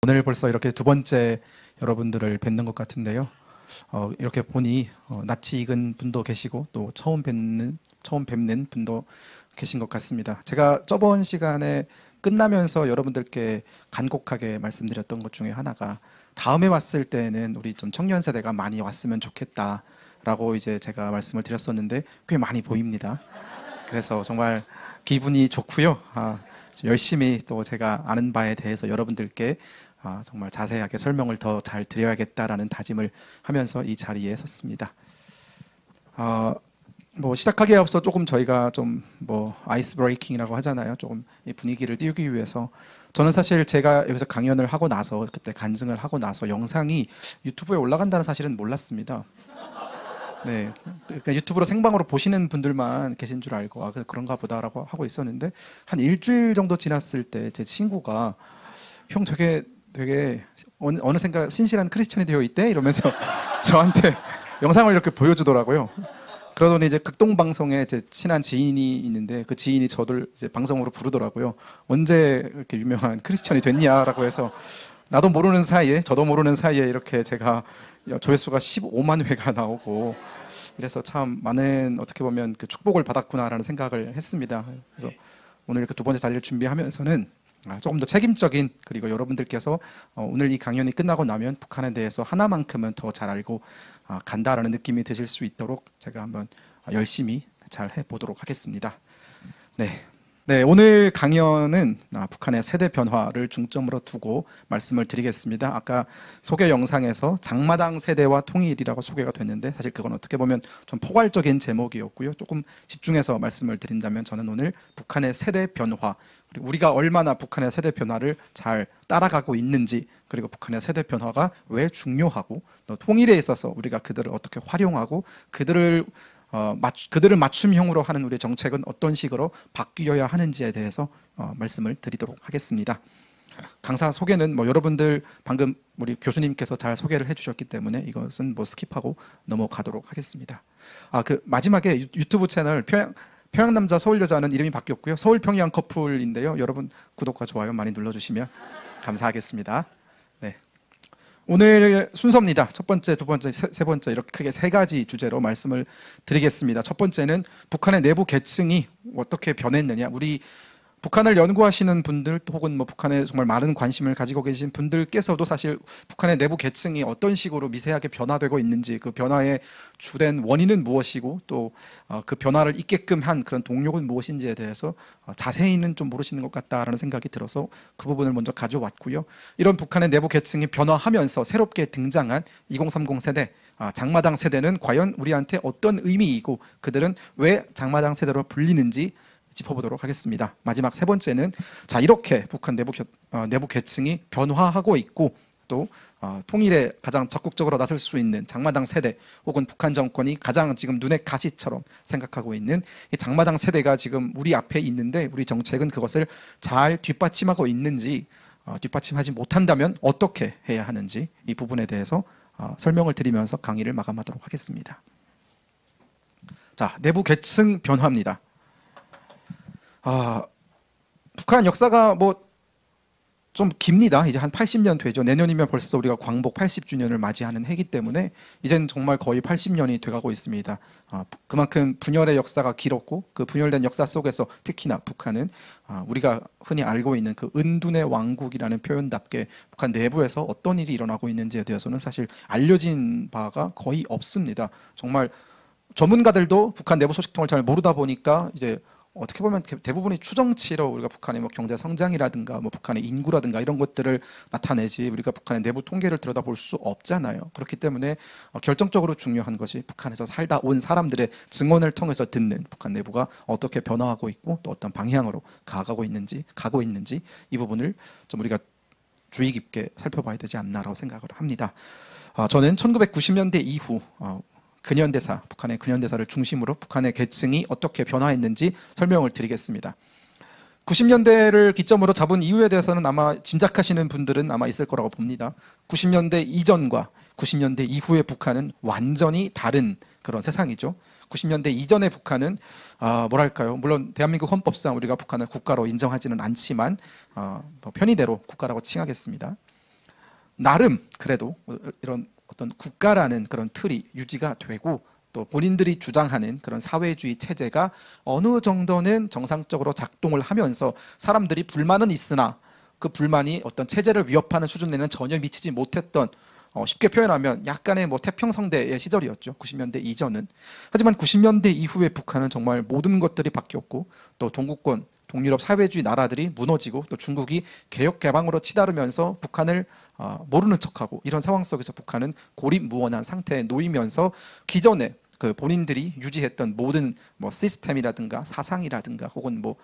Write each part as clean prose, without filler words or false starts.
오늘 벌써 이렇게 두 번째 여러분들을 뵙는 것 같은데요. 이렇게 보니 낯이 익은 분도 계시고 또 처음 뵙는 분도 계신 것 같습니다. 제가 저번 시간에 끝나면서 여러분들께 간곡하게 말씀드렸던 것 중에 하나가 다음에 왔을 때는 우리 좀 청년 세대가 많이 왔으면 좋겠다라고 이제 제가 말씀을 드렸었는데 꽤 많이 보입니다. 그래서 정말 기분이 좋고요. 열심히 또 제가 아는 바에 대해서 여러분들께 정말 자세하게 설명을 더 잘 드려야겠다라는 다짐을 하면서 이 자리에 섰습니다. 뭐 시작하기에 앞서 조금 저희가 좀 뭐 아이스 브레이킹이라고 하잖아요. 조금 이 분위기를 띄우기 위해서 저는 사실 제가 여기서 강연을 하고 나서 그때 간증을 하고 나서 영상이 유튜브에 올라간다는 사실은 몰랐습니다. 네, 그러니까 유튜브로 생방으로 보시는 분들만 계신 줄 알고 그런가 보다라고 하고 있었는데 한 일주일 정도 지났을 때 제 친구가 형 되게 어느 생각 신실한 크리스천이 되어 있대 이러면서 저한테 영상을 이렇게 보여주더라고요. 그러더니 이제 극동방송에 제 친한 지인이 있는데 그 지인이 저를 이제 방송으로 부르더라고요. 언제 이렇게 유명한 크리스천이 됐냐라고 해서 나도 모르는 사이에 저도 모르는 사이에 이렇게 제가 조회수가 15만 회가 나오고 이래서 참 많은 어떻게 보면 그 축복을 받았구나라는 생각을 했습니다. 그래서 오늘 이렇게 두 번째 자리를 준비하면서는 조금 더 책임적인 그리고 여러분들께서 오늘 이 강연이 끝나고 나면 북한에 대해서 하나만큼은 더 잘 알고 간다라는 느낌이 드실 수 있도록 제가 한번 열심히 잘 해보도록 하겠습니다. 네, 오늘 강연은 북한의 세대 변화를 중점으로 두고 말씀을 드리겠습니다. 아까 소개 영상에서 장마당 세대와 통일이라고 소개가 됐는데 사실 그건 어떻게 보면 좀 포괄적인 제목이었고요. 조금 집중해서 말씀을 드린다면 저는 오늘 북한의 세대 변화, 그리고 우리가 얼마나 북한의 세대 변화를 잘 따라가고 있는지, 그리고 북한의 세대 변화가 왜 중요하고 또 통일에 있어서 우리가 그들을 어떻게 활용하고 그들을 맞춤형으로 하는 우리의 정책은 어떤 식으로 바뀌어야 하는지에 대해서 말씀을 드리도록 하겠습니다. 강사 소개는 뭐 여러분들 방금 우리 교수님께서 잘 소개를 해주셨기 때문에 이것은 뭐 스킵하고 넘어가도록 하겠습니다. 그 마지막에 유튜브 채널 평양남자 서울여자는 이름이 바뀌었고요. 서울평양 커플인데요. 여러분 구독과 좋아요 많이 눌러주시면 감사하겠습니다. 네. 오늘 순서입니다. 첫 번째, 두 번째, 세 번째 이렇게 크게 세 가지 주제로 말씀을 드리겠습니다. 첫 번째는 북한의 내부 계층이 어떻게 변했느냐. 우리 북한을 연구하시는 분들 혹은 뭐 북한에 정말 많은 관심을 가지고 계신 분들께서도 사실 북한의 내부 계층이 어떤 식으로 미세하게 변화되고 있는지, 그 변화의 주된 원인은 무엇이고 또 그 변화를 있게끔 한 그런 동력은 무엇인지에 대해서 자세히는 좀 모르시는 것 같다라는 생각이 들어서 그 부분을 먼저 가져왔고요. 이런 북한의 내부 계층이 변화하면서 새롭게 등장한 2030 세대, 장마당 세대는 과연 우리한테 어떤 의미이고 그들은 왜 장마당 세대로 불리는지 짚어보도록 하겠습니다. 마지막 세 번째는 이렇게 북한 내부 계층이 변화하고 있고 또 통일에 가장 적극적으로 나설 수 있는 장마당 세대 혹은 북한 정권이 가장 지금 눈의 가시처럼 생각하고 있는 이 장마당 세대가 지금 우리 앞에 있는데 우리 정책은 그것을 잘 뒷받침하고 있는지, 뒷받침하지 못한다면 어떻게 해야 하는지 이 부분에 대해서 설명을 드리면서 강의를 마감하도록 하겠습니다. 내부 계층 변화입니다. 북한 역사가 뭐 좀 깁니다. 이제 한 80년 되죠. 내년이면 벌써 우리가 광복 80주년을 맞이하는 해이기 때문에 이제는 정말 거의 80년이 돼가고 있습니다. 그만큼 분열의 역사가 길었고 그 분열된 역사 속에서 특히나 북한은 우리가 흔히 알고 있는 그 은둔의 왕국이라는 표현답게 북한 내부에서 어떤 일이 일어나고 있는지에 대해서는 사실 알려진 바가 거의 없습니다. 정말 전문가들도 북한 내부 소식통을 잘 모르다 보니까 이제 어떻게 보면 대부분이 추정치로 우리가 북한의 뭐 경제 성장이라든가 뭐 북한의 인구라든가 이런 것들을 나타내지 우리가 북한의 내부 통계를 들여다볼 수 없잖아요. 그렇기 때문에 결정적으로 중요한 것이 북한에서 살다 온 사람들의 증언을 통해서 듣는 북한 내부가 어떻게 변화하고 있고 또 어떤 방향으로 가고 있는지 이 부분을 좀 우리가 주의 깊게 살펴봐야 되지 않나라고 생각을 합니다. 저는 1990년대 이후 근현대사, 북한의 근현대사를 중심으로 북한의 계층이 어떻게 변화했는지 설명을 드리겠습니다. 90년대를 기점으로 잡은 이유에 대해서는 아마 짐작하시는 분들은 아마 있을 거라고 봅니다. 90년대 이전과 90년대 이후의 북한은 완전히 다른 그런 세상이죠. 90년대 이전의 북한은 뭐랄까요? 물론 대한민국 헌법상 우리가 북한을 국가로 인정하지는 않지만 편의대로 국가라고 칭하겠습니다. 나름 그래도 이런 어떤 국가라는 그런 틀이 유지가 되고 또 본인들이 주장하는 그런 사회주의 체제가 어느 정도는 정상적으로 작동을 하면서 사람들이 불만은 있으나 그 불만이 어떤 체제를 위협하는 수준에는 전혀 미치지 못했던, 쉽게 표현하면 약간의 뭐 태평성대의 시절이었죠. 90년대 이전은. 하지만 90년대 이후에 북한은 정말 모든 것들이 바뀌었고 또 동구권, 동유럽 사회주의 나라들이 무너지고 또 중국이 개혁 개방으로 치달으면서 북한을 모르는 척하고, 이런 상황 속에서 북한은 고립무원한 상태에 놓이면서 기존에 그 본인들이 유지했던 모든 뭐 시스템이라든가 사상이라든가 혹은 뭐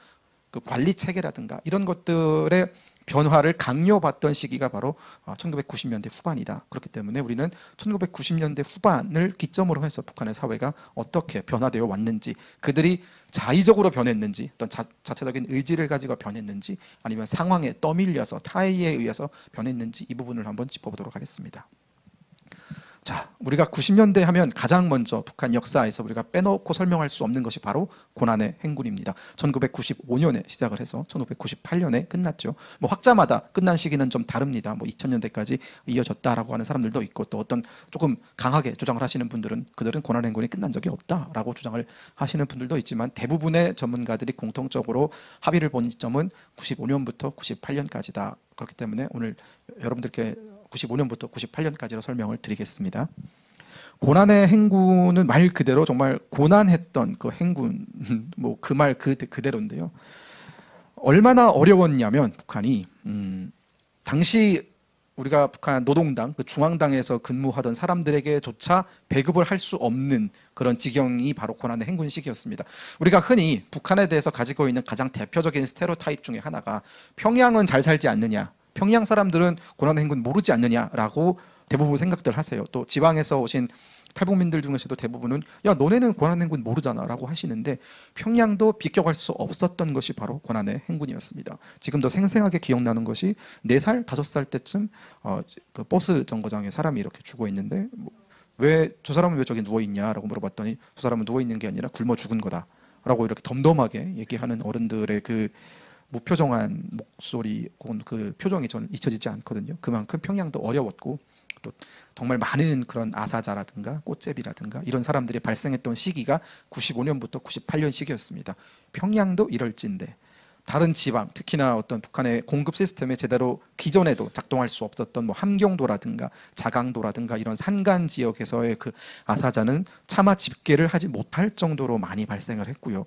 그 관리 체계라든가 이런 것들의 변화를 강요받던 시기가 바로 1990년대 후반이다. 그렇기 때문에 우리는 1990년대 후반을 기점으로 해서 북한의 사회가 어떻게 변화되어 왔는지, 그들이 자의적으로 변했는지, 어떤 자체적인 의지를 가지고 변했는지, 아니면 상황에 떠밀려서 타의에 의해서 변했는지, 이 부분을 한번 짚어보도록 하겠습니다. 자, 우리가 90년대 하면 가장 먼저 북한 역사에서 우리가 빼놓고 설명할 수 없는 것이 바로 고난의 행군입니다. 1995년에 시작을 해서 1998년에 끝났죠. 뭐 학자마다 끝난 시기는 좀 다릅니다. 뭐 2000년대까지 이어졌다라고 하는 사람들도 있고, 또 어떤 조금 강하게 주장을 하시는 분들은 그들은 고난의 행군이 끝난 적이 없다라고 주장을 하시는 분들도 있지만, 대부분의 전문가들이 공통적으로 합의를 본 지점은 95년부터 98년까지다. 그렇기 때문에 오늘 여러분들께 95년부터 98년까지로 설명을 드리겠습니다. 고난의 행군은 말 그대로 정말 고난했던 그 행군, 뭐 그 말 그대로인데요. 얼마나 어려웠냐면 북한이 당시 우리가 북한 노동당, 그 중앙당에서 근무하던 사람들에게조차 배급을 할 수 없는 그런 지경이 바로 고난의 행군 시기였습니다. 우리가 흔히 북한에 대해서 가지고 있는 가장 대표적인 스테레오타입 중에 하나가 평양은 잘 살지 않느냐, 평양 사람들은 고난의 행군 모르지 않느냐라고 대부분 생각들 하세요. 또 지방에서 오신 탈북민들 중에서도 대부분은 야, 너네는 고난의 행군 모르잖아 라고 하시는데, 평양도 비껴갈 수 없었던 것이 바로 고난의 행군이었습니다. 지금도 생생하게 기억나는 것이 4살, 5살 때쯤 그 버스 정거장에 사람이 이렇게 죽어 있는데, 왜 저 사람은 왜 저기 누워 있냐라고 물어봤더니 저 사람은 누워 있는 게 아니라 굶어 죽은 거다라고 이렇게 덤덤하게 얘기하는 어른들의 그 무표정한 목소리 혹은 그 표정이 저는 잊혀지지 않거든요. 그만큼 평양도 어려웠고 또 정말 많은 그런 아사자라든가 꽃제비라든가 이런 사람들이 발생했던 시기가 95년부터 98년 시기였습니다. 평양도 이럴진데 다른 지방, 특히나 어떤 북한의 공급 시스템에 제대로 기존에도 작동할 수 없었던 뭐 함경도라든가 자강도라든가 이런 산간 지역에서의 그 아사자는 차마 집계를 하지 못할 정도로 많이 발생을 했고요.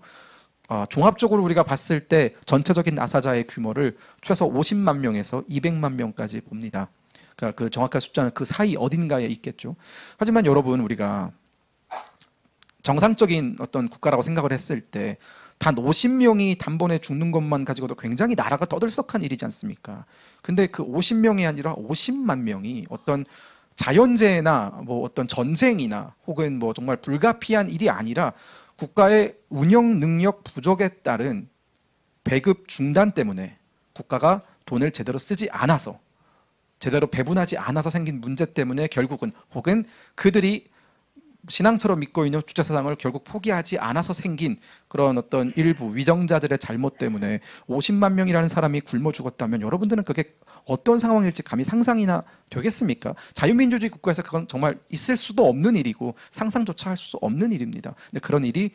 종합적으로 우리가 봤을 때 전체적인 아사자의 규모를 최소 50만 명에서 200만 명까지 봅니다. 그러니까 그 정확한 숫자는 그 사이 어딘가에 있겠죠. 하지만 여러분, 우리가 정상적인 어떤 국가라고 생각을 했을 때 단 50명이 단번에 죽는 것만 가지고도 굉장히 나라가 떠들썩한 일이지 않습니까? 근데 그 50명이 아니라 50만 명이 어떤 자연재해나 뭐 어떤 전쟁이나 혹은 뭐 정말 불가피한 일이 아니라 국가의 운영 능력 부족에 따른 배급 중단 때문에 국가가 돈을 제대로 쓰지 않아서, 제대로 배분하지 않아서 생긴 문제 때문에 결국은, 혹은 그들이 신앙처럼 믿고 있는 주체사상을 결국 포기하지 않아서 생긴 그런 어떤 일부 위정자들의 잘못 때문에 50만 명이라는 사람이 굶어 죽었다면 여러분들은 그게 어떤 상황일지 감히 상상이나 되겠습니까? 자유민주주의 국가에서 그건 정말 있을 수도 없는 일이고 상상조차 할 수 없는 일입니다. 근데 그런 일이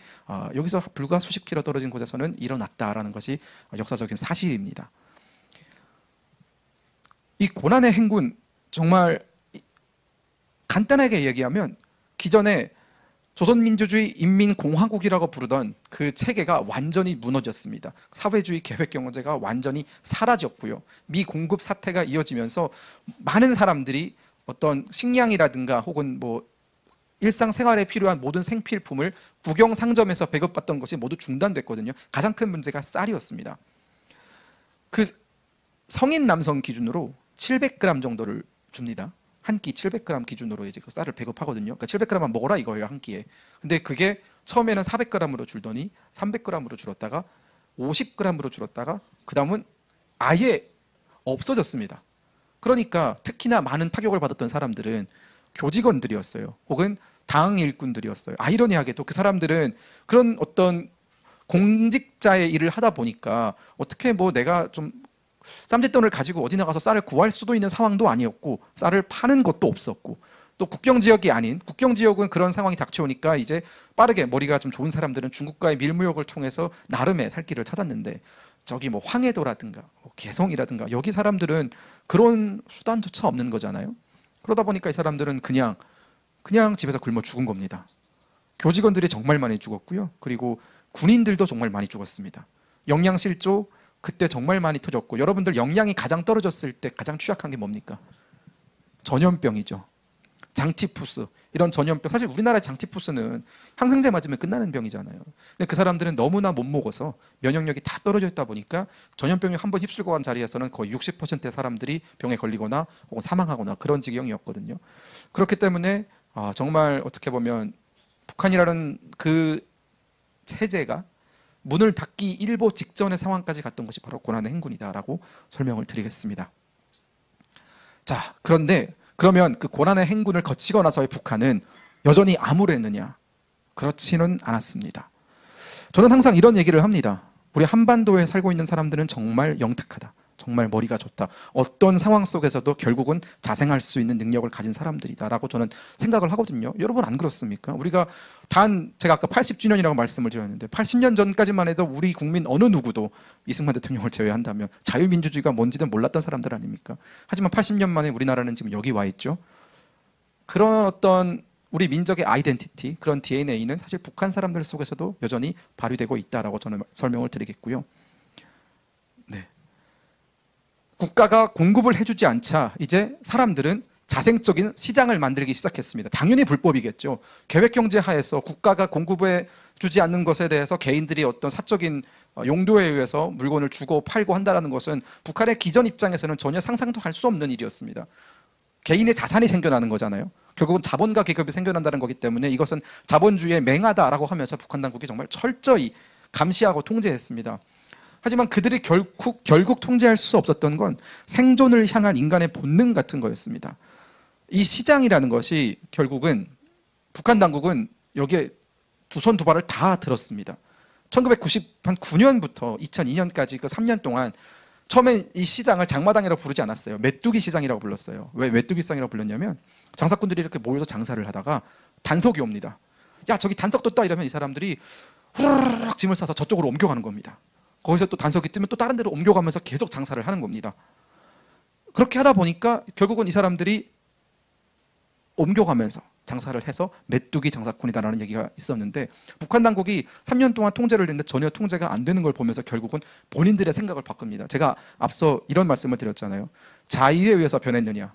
여기서 불과 수십 킬로 떨어진 곳에서는 일어났다라는 것이 역사적인 사실입니다. 이 고난의 행군, 정말 간단하게 얘기하면 기존에 조선민주주의 인민공화국이라고 부르던 그 체계가 완전히 무너졌습니다. 사회주의 계획경제가 완전히 사라졌고요. 미공급 사태가 이어지면서 많은 사람들이 어떤 식량이라든가 혹은 뭐 일상생활에 필요한 모든 생필품을 국영상점에서 배급받던 것이 모두 중단됐거든요. 가장 큰 문제가 쌀이었습니다. 그 성인 남성 기준으로 700g 정도를 줍니다. 한 끼 700g 기준으로 이제 그 쌀을 배급하거든요. 그러니까 700g만 먹어라 이거예요, 한 끼에. 근데 그게 처음에는 400g으로 줄더니 300g으로 줄었다가 50g으로 줄었다가 그 다음은 아예 없어졌습니다. 그러니까 특히나 많은 타격을 받았던 사람들은 교직원들이었어요. 혹은 당 일꾼들이었어요. 아이러니하게도 그 사람들은 그런 어떤 공직자의 일을 하다 보니까 어떻게 뭐 내가 좀 쌈짓돈을 가지고 어디 나가서 쌀을 구할 수도 있는 상황도 아니었고 쌀을 파는 것도 없었고 또 국경 지역이 아닌 국경 지역은 그런 상황이 닥쳐오니까 이제 빠르게 머리가 좀 좋은 사람들은 중국과의 밀무역을 통해서 나름의 살 길을 찾았는데 저기 뭐 황해도라든가 뭐 개성이라든가 여기 사람들은 그런 수단조차 없는 거잖아요. 그러다 보니까 이 사람들은 그냥 집에서 굶어 죽은 겁니다. 교직원들이 정말 많이 죽었고요. 그리고 군인들도 정말 많이 죽었습니다. 영양실조 그때 정말 많이 터졌고 여러분들 영양이 가장 떨어졌을 때 가장 취약한 게 뭡니까? 전염병이죠. 장티푸스 이런 전염병 사실 우리나라의 장티푸스는 항생제 맞으면 끝나는 병이잖아요. 근데 그 사람들은 너무나 못 먹어서 면역력이 다 떨어져 있다 보니까 전염병이 한번 휩쓸고 간 자리에서는 거의 60%의 사람들이 병에 걸리거나 혹은 사망하거나 그런 지경이었거든요. 그렇기 때문에 정말 어떻게 보면 북한이라는 그 체제가 문을 닫기 일보 직전의 상황까지 갔던 것이 바로 고난의 행군이다라고 설명을 드리겠습니다. 자, 그런데 그러면 그 고난의 행군을 거치고 나서의 북한은 여전히 암울했느냐? 그렇지는 않았습니다. 저는 항상 이런 얘기를 합니다. 우리 한반도에 살고 있는 사람들은 정말 영특하다. 정말 머리가 좋다. 어떤 상황 속에서도 결국은 자생할 수 있는 능력을 가진 사람들이다라고 저는 생각을 하거든요. 여러분 안 그렇습니까? 우리가 제가 아까 80주년이라고 말씀을 드렸는데 80년 전까지만 해도 우리 국민 어느 누구도 이승만 대통령을 제외한다면 자유민주주의가 뭔지는 몰랐던 사람들 아닙니까? 하지만 80년 만에 우리나라는 지금 여기 와 있죠. 그런 어떤 우리 민족의 아이덴티티, 그런 DNA는 사실 북한 사람들 속에서도 여전히 발휘되고 있다라고 저는 설명을 드리겠고요. 네. 국가가 공급을 해주지 않자 이제 사람들은 자생적인 시장을 만들기 시작했습니다. 당연히 불법이겠죠. 계획경제 하에서 국가가 공급해 주지 않는 것에 대해서 개인들이 어떤 사적인 용도에 의해서 물건을 주고 팔고 한다는 것은 북한의 기존 입장에서는 전혀 상상도 할 수 없는 일이었습니다. 개인의 자산이 생겨나는 거잖아요. 결국은 자본가 계급이 생겨난다는 거기 때문에 이것은 자본주의의 맹하다라고 하면서 북한 당국이 정말 철저히 감시하고 통제했습니다. 하지만 그들이 결국 통제할 수 없었던 건 생존을 향한 인간의 본능 같은 거였습니다. 이 시장이라는 것이 결국은 북한 당국은 여기에 두 손 두 발을 다 들었습니다. 1999년부터 2002년까지 그 3년 동안 처음에 이 시장을 장마당이라고 부르지 않았어요. 메뚜기 시장이라고 불렀어요. 왜 메뚜기 시장이라고 불렀냐면 장사꾼들이 이렇게 모여서 장사를 하다가 단속이 옵니다. 야 저기 단속 떴다 이러면 이 사람들이 후루룩 짐을 싸서 저쪽으로 옮겨가는 겁니다. 거기서 또 단속이 뜨면 또 다른 데로 옮겨가면서 계속 장사를 하는 겁니다. 그렇게 하다 보니까 결국은 이 사람들이 옮겨가면서 장사를 해서 메뚜기 장사꾼이다라는 얘기가 있었는데 북한 당국이 3년 동안 통제를 했는데 전혀 통제가 안 되는 걸 보면서 결국은 본인들의 생각을 바꿉니다. 제가 앞서 이런 말씀을 드렸잖아요. 자의에 의해서 변했느냐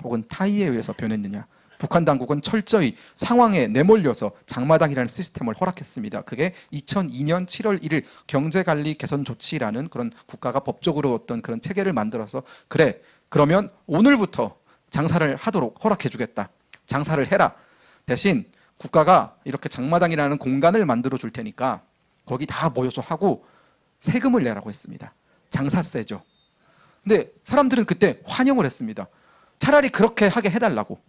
혹은 타의에 의해서 변했느냐. 북한 당국은 철저히 상황에 내몰려서 장마당이라는 시스템을 허락했습니다. 그게 2002년 7월 1일 경제관리 개선 조치라는 그런 국가가 법적으로 어떤 그런 체계를 만들어서 그래 그러면 오늘부터 장사를 하도록 허락해 주겠다. 장사를 해라. 대신 국가가 이렇게 장마당이라는 공간을 만들어 줄 테니까 거기 다 모여서 하고 세금을 내라고 했습니다. 장사세죠. 근데 사람들은 그때 환영을 했습니다. 차라리 그렇게 하게 해달라고.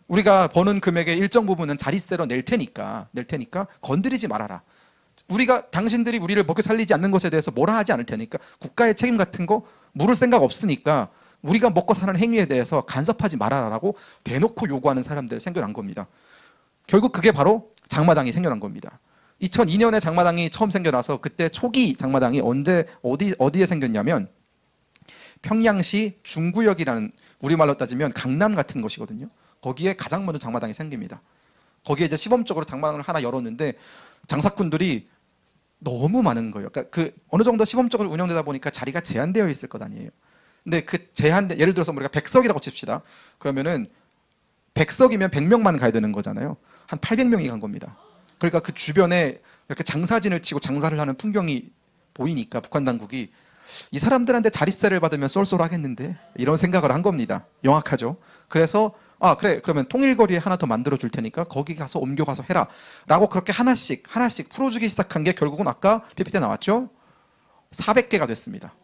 우리가 버는 금액의 일정 부분은 자릿세로 낼 테니까 건드리지 말아라. 당신들이 우리를 먹여 살리지 않는 것에 대해서 뭐라 하지 않을 테니까 국가의 책임 같은 거 물을 생각 없으니까 우리가 먹고 사는 행위에 대해서 간섭하지 말아라라고 대놓고 요구하는 사람들이 생겨난 겁니다. 결국 그게 바로 장마당이 생겨난 겁니다. 2002년에 장마당이 처음 생겨나서 그때 초기 장마당이 어디에 생겼냐면 평양시 중구역이라는 우리말로 따지면 강남 같은 곳이거든요. 거기에 가장 먼저 장마당이 생깁니다. 거기에 이제 시범적으로 장마당을 하나 열었는데 장사꾼들이 너무 많은 거예요. 그러니까 어느 정도 시범적으로 운영되다 보니까 자리가 제한되어 있을 것 아니에요. 근데 그 예를 들어서 우리가 100석이라고 칩시다. 그러면은 100석이면 100명만 가야 되는 거잖아요. 한 800명이 간 겁니다. 그러니까 그 주변에 이렇게 장사진을 치고 장사를 하는 풍경이 보이니까 북한 당국이 이 사람들한테 자릿세를 받으면 쏠쏠하겠는데 이런 생각을 한 겁니다. 영악하죠. 그래서 그래 그러면 통일거리에 하나 더 만들어 줄 테니까 거기 가서 옮겨가서 해라 라고 그렇게 하나씩 풀어주기 시작한 게 결국은 아까 PPT에 나왔죠. 400개가 됐습니다.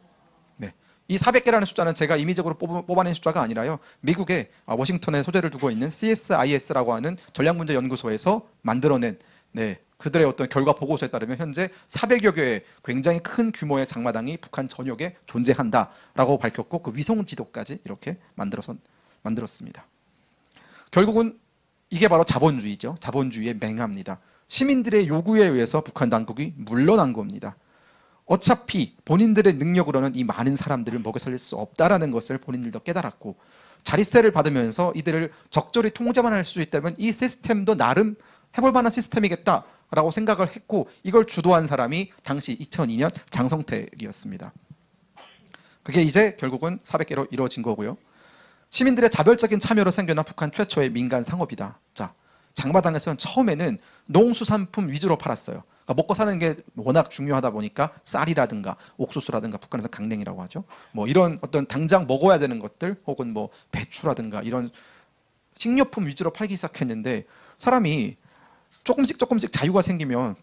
네. 이 400개라는 숫자는 제가 임의적으로 뽑아낸 숫자가 아니라요. 미국의 워싱턴에 소재를 두고 있는 CSIS라고 하는 전략문제연구소에서 만들어낸 그들의 어떤 결과 보고서에 따르면 현재 400여 개의 굉장히 큰 규모의 장마당이 북한 전역에 존재한다라고 밝혔고 그 위성 지도까지 이렇게 만들었습니다. 결국은 이게 바로 자본주의죠. 자본주의의 맹하입니다. 시민들의 요구에 의해서 북한 당국이 물러난 겁니다. 어차피 본인들의 능력으로는 이 많은 사람들을 먹여 살릴 수 없다라는 것을 본인들도 깨달았고 자릿세를 받으면서 이들을 적절히 통제만 할 수 있다면 이 시스템도 나름 해볼 만한 시스템이겠다라고 생각을 했고 이걸 주도한 사람이 당시 2002년 장성택이었습니다. 그게 이제 결국은 400개로 이루어진 거고요. 시민들의 자발적인 참여로 생겨난 북한 최초의 민간 상업이다. 자, 장마당에서는 처음에는 농수산품 위주로 팔았어요. 그러니까 먹고 사는 게 워낙 중요하다 보니까 쌀이라든가 옥수수라든가 북한에서 강냉이라고 하죠. 뭐 이런 어떤 당장 먹어야 되는 것들 혹은 뭐 배추라든가 이런 식료품 위주로 팔기 시작했는데 사람이 조금씩 자유가 생기면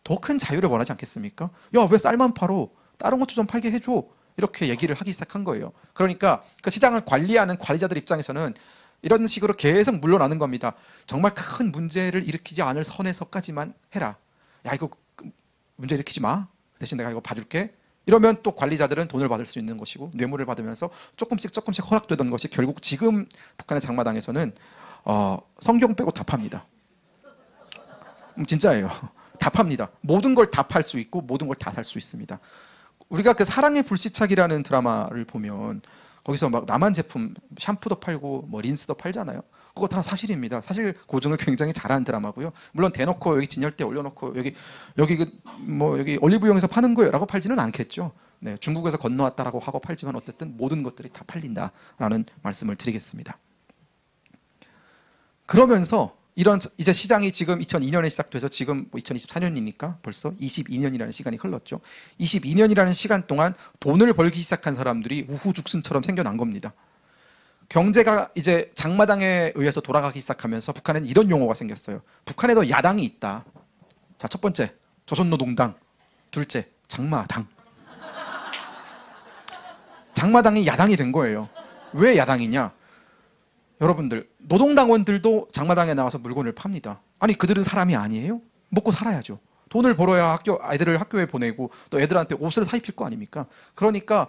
더 큰 자유를 원하지 않겠습니까? 야, 왜 쌀만 팔어? 다른 것도 좀 팔게 해줘. 이렇게 얘기를 하기 시작한 거예요. 그러니까 그 시장을 관리하는 관리자들 입장에서는 이런 식으로 계속 물러나는 겁니다. 정말 큰 문제를 일으키지 않을 선에서까지만 해라. 야, 이거 문제 일으키지 마. 대신 내가 이거 봐줄게. 이러면 또 관리자들은 돈을 받을 수 있는 것이고 뇌물을 받으면서 조금씩 허락되던 것이 결국 지금 북한의 장마당에서는 성경 빼고 다 팝니다. 진짜예요. 다 팝니다. 모든 걸 다 팔 수 있고 모든 걸 다 살 수 있습니다. 우리가 그 사랑의 불시착이라는 드라마를 보면 거기서 막 남한 제품 샴푸도 팔고 뭐 린스도 팔잖아요. 그거 다 사실입니다. 사실 고증을 굉장히 잘하는 드라마고요. 물론 대놓고 여기 진열대 올려놓고 여기 올리브영에서 파는 거예요라고 팔지는 않겠죠. 네, 중국에서 건너왔다라고 하고 팔지만 어쨌든 모든 것들이 다 팔린다라는 말씀을 드리겠습니다. 그러면서 이런 이제 시장이 지금 2002년에 시작돼서 지금 2024년이니까 벌써 22년이라는 시간이 흘렀죠. 22년이라는 시간 동안 돈을 벌기 시작한 사람들이 우후죽순처럼 생겨난 겁니다. 경제가 이제 장마당에 의해서 돌아가기 시작하면서 북한에는 이런 용어가 생겼어요. 북한에도 야당이 있다. 자, 첫 번째 조선노동당, 둘째 장마당. 장마당이 야당이 된 거예요. 왜 야당이냐? 여러분들 노동당원들도 장마당에 나와서 물건을 팝니다. 아니 그들은 사람이 아니에요? 먹고 살아야죠. 돈을 벌어야 아이들을 학교에 보내고 또 애들한테 옷을 사입힐 거 아닙니까? 그러니까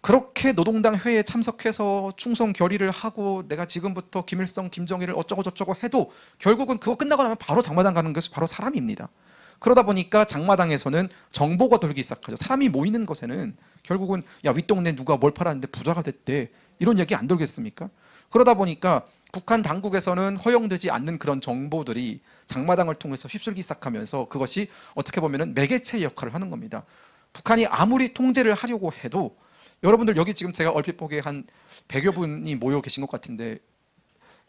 그렇게 노동당 회의에 참석해서 충성 결의를 하고 내가 지금부터 김일성, 김정일을 어쩌고 저쩌고 해도 결국은 그거 끝나고 나면 바로 장마당 가는 것이 바로 사람입니다. 그러다 보니까 장마당에서는 정보가 돌기 시작하죠. 사람이 모이는 것에는 결국은 야, 윗동네 누가 뭘 팔았는데 부자가 됐대. 이런 얘기 안 돌겠습니까? 그러다 보니까 북한 당국에서는 허용되지 않는 그런 정보들이 장마당을 통해서 휩쓸기 시작하면서 그것이 어떻게 보면 매개체의 역할을 하는 겁니다. 북한이 아무리 통제를 하려고 해도 여러분들 여기 지금 제가 얼핏 보기에 한 100여 분이 모여 계신 것 같은데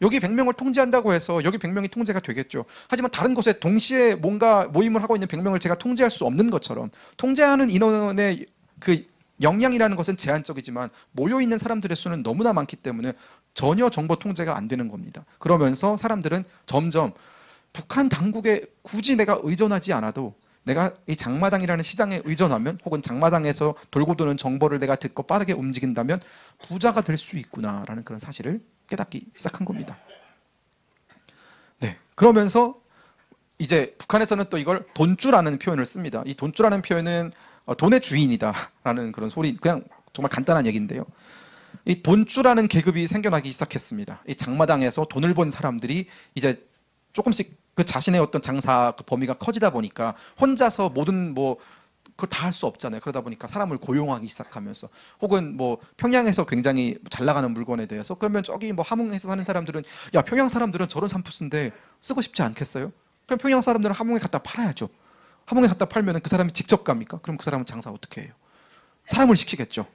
여기 100명을 통제한다고 해서 여기 100명이 통제가 되겠죠. 하지만 다른 곳에 동시에 뭔가 모임을 하고 있는 100명을 제가 통제할 수 없는 것처럼 통제하는 인원의 그 역량이라는 것은 제한적이지만 모여있는 사람들의 수는 너무나 많기 때문에 전혀 정보 통제가 안 되는 겁니다. 그러면서 사람들은 점점 북한 당국에 굳이 내가 의존하지 않아도 내가 이 장마당이라는 시장에 의존하면 혹은 장마당에서 돌고 도는 정보를 내가 듣고 빠르게 움직인다면 부자가 될 수 있구나라는 그런 사실을 깨닫기 시작한 겁니다. 네, 그러면서 이제 북한에서는 또 이걸 돈주라는 표현을 씁니다. 이 돈주라는 표현은 돈의 주인이다라는 그런 소리, 그냥 정말 간단한 얘기인데요. 이 돈주라는 계급이 생겨나기 시작했습니다. 이 장마당에서 돈을 번 사람들이 이제 조금씩 그 자신의 어떤 장사 그 범위가 커지다 보니까 혼자서 모든 뭐 그거 다 할 수 없잖아요. 그러다 보니까 사람을 고용하기 시작하면서 혹은 뭐 평양에서 굉장히 잘 나가는 물건에 대해서 그러면 저기 뭐 함흥에서 사는 사람들은 야, 평양 사람들은 저런 산푸스인데 쓰고 싶지 않겠어요? 그럼 평양 사람들은 함흥에 갖다 팔아야죠. 함흥에 갖다 팔면 그 사람이 직접 갑니까? 그럼 그 사람은 장사 어떻게 해요? 사람을 시키겠죠.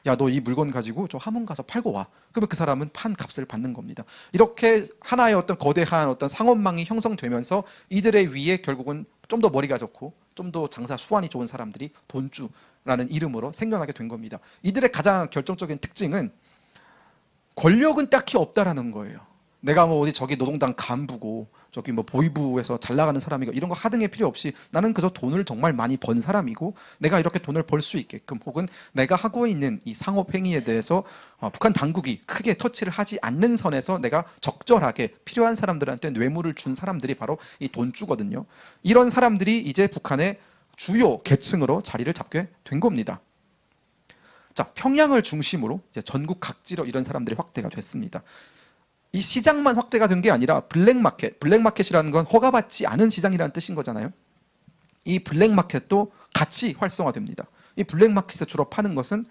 야, 너 이 물건 가지고 저 함흥 가서 팔고 와. 그러면 그 사람은 판 값을 받는 겁니다. 이렇게 하나의 어떤 거대한 어떤 상업망이 형성되면서 이들의 위에 결국은 좀 더 머리가 좋고 좀 더 장사 수완이 좋은 사람들이 돈주라는 이름으로 생겨나게 된 겁니다. 이들의 가장 결정적인 특징은 권력은 딱히 없다라는 거예요. 내가 뭐 어디 저기 노동당 간부고 저기 뭐 보이부에서 잘 나가는 사람이고 이런 거 하등의 필요 없이 나는 그저 돈을 정말 많이 번 사람이고 내가 이렇게 돈을 벌 수 있게끔 혹은 내가 하고 있는 이 상업 행위에 대해서 북한 당국이 크게 터치를 하지 않는 선에서 내가 적절하게 필요한 사람들한테 뇌물을 준 사람들이 바로 이 돈주거든요. 이런 사람들이 이제 북한의 주요 계층으로 자리를 잡게 된 겁니다. 자, 평양을 중심으로 이제 전국 각지로 이런 사람들이 확대가 됐습니다. 이 시장만 확대가 된 게 아니라 블랙마켓, 블랙마켓이라는 건 허가받지 않은 시장이라는 뜻인 거잖아요. 이 블랙마켓도 같이 활성화됩니다. 이 블랙마켓에서 주로 파는 것은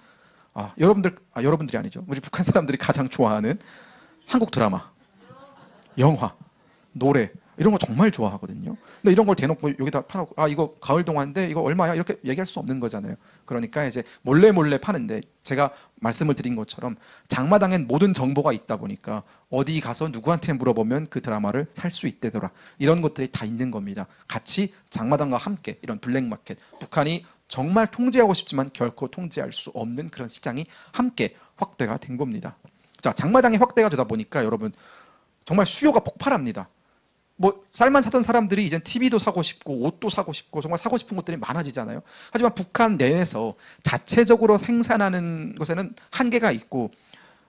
여러분들이 아니죠. 우리 북한 사람들이 가장 좋아하는 한국 드라마, 영화, 노래 이런 거 정말 좋아하거든요. 근데 이런 걸 대놓고 여기다 파놓고 이거 가을 동화인데 이거 얼마야? 이렇게 얘기할 수 없는 거잖아요. 그러니까 이제 몰래 파는데 제가 말씀을 드린 것처럼 장마당엔 모든 정보가 있다 보니까 어디 가서 누구한테 물어보면 그 드라마를 살 수 있대더라. 이런 것들이 다 있는 겁니다. 같이 장마당과 함께 이런 블랙마켓, 북한이 정말 통제하고 싶지만 결코 통제할 수 없는 그런 시장이 함께 확대가 된 겁니다. 자, 장마당이 확대가 되다 보니까 여러분 정말 수요가 폭발합니다. 뭐 쌀만 사던 사람들이 이제 TV도 사고 싶고 옷도 사고 싶고 정말 사고 싶은 것들이 많아지잖아요. 하지만 북한 내에서 자체적으로 생산하는 것에는 한계가 있고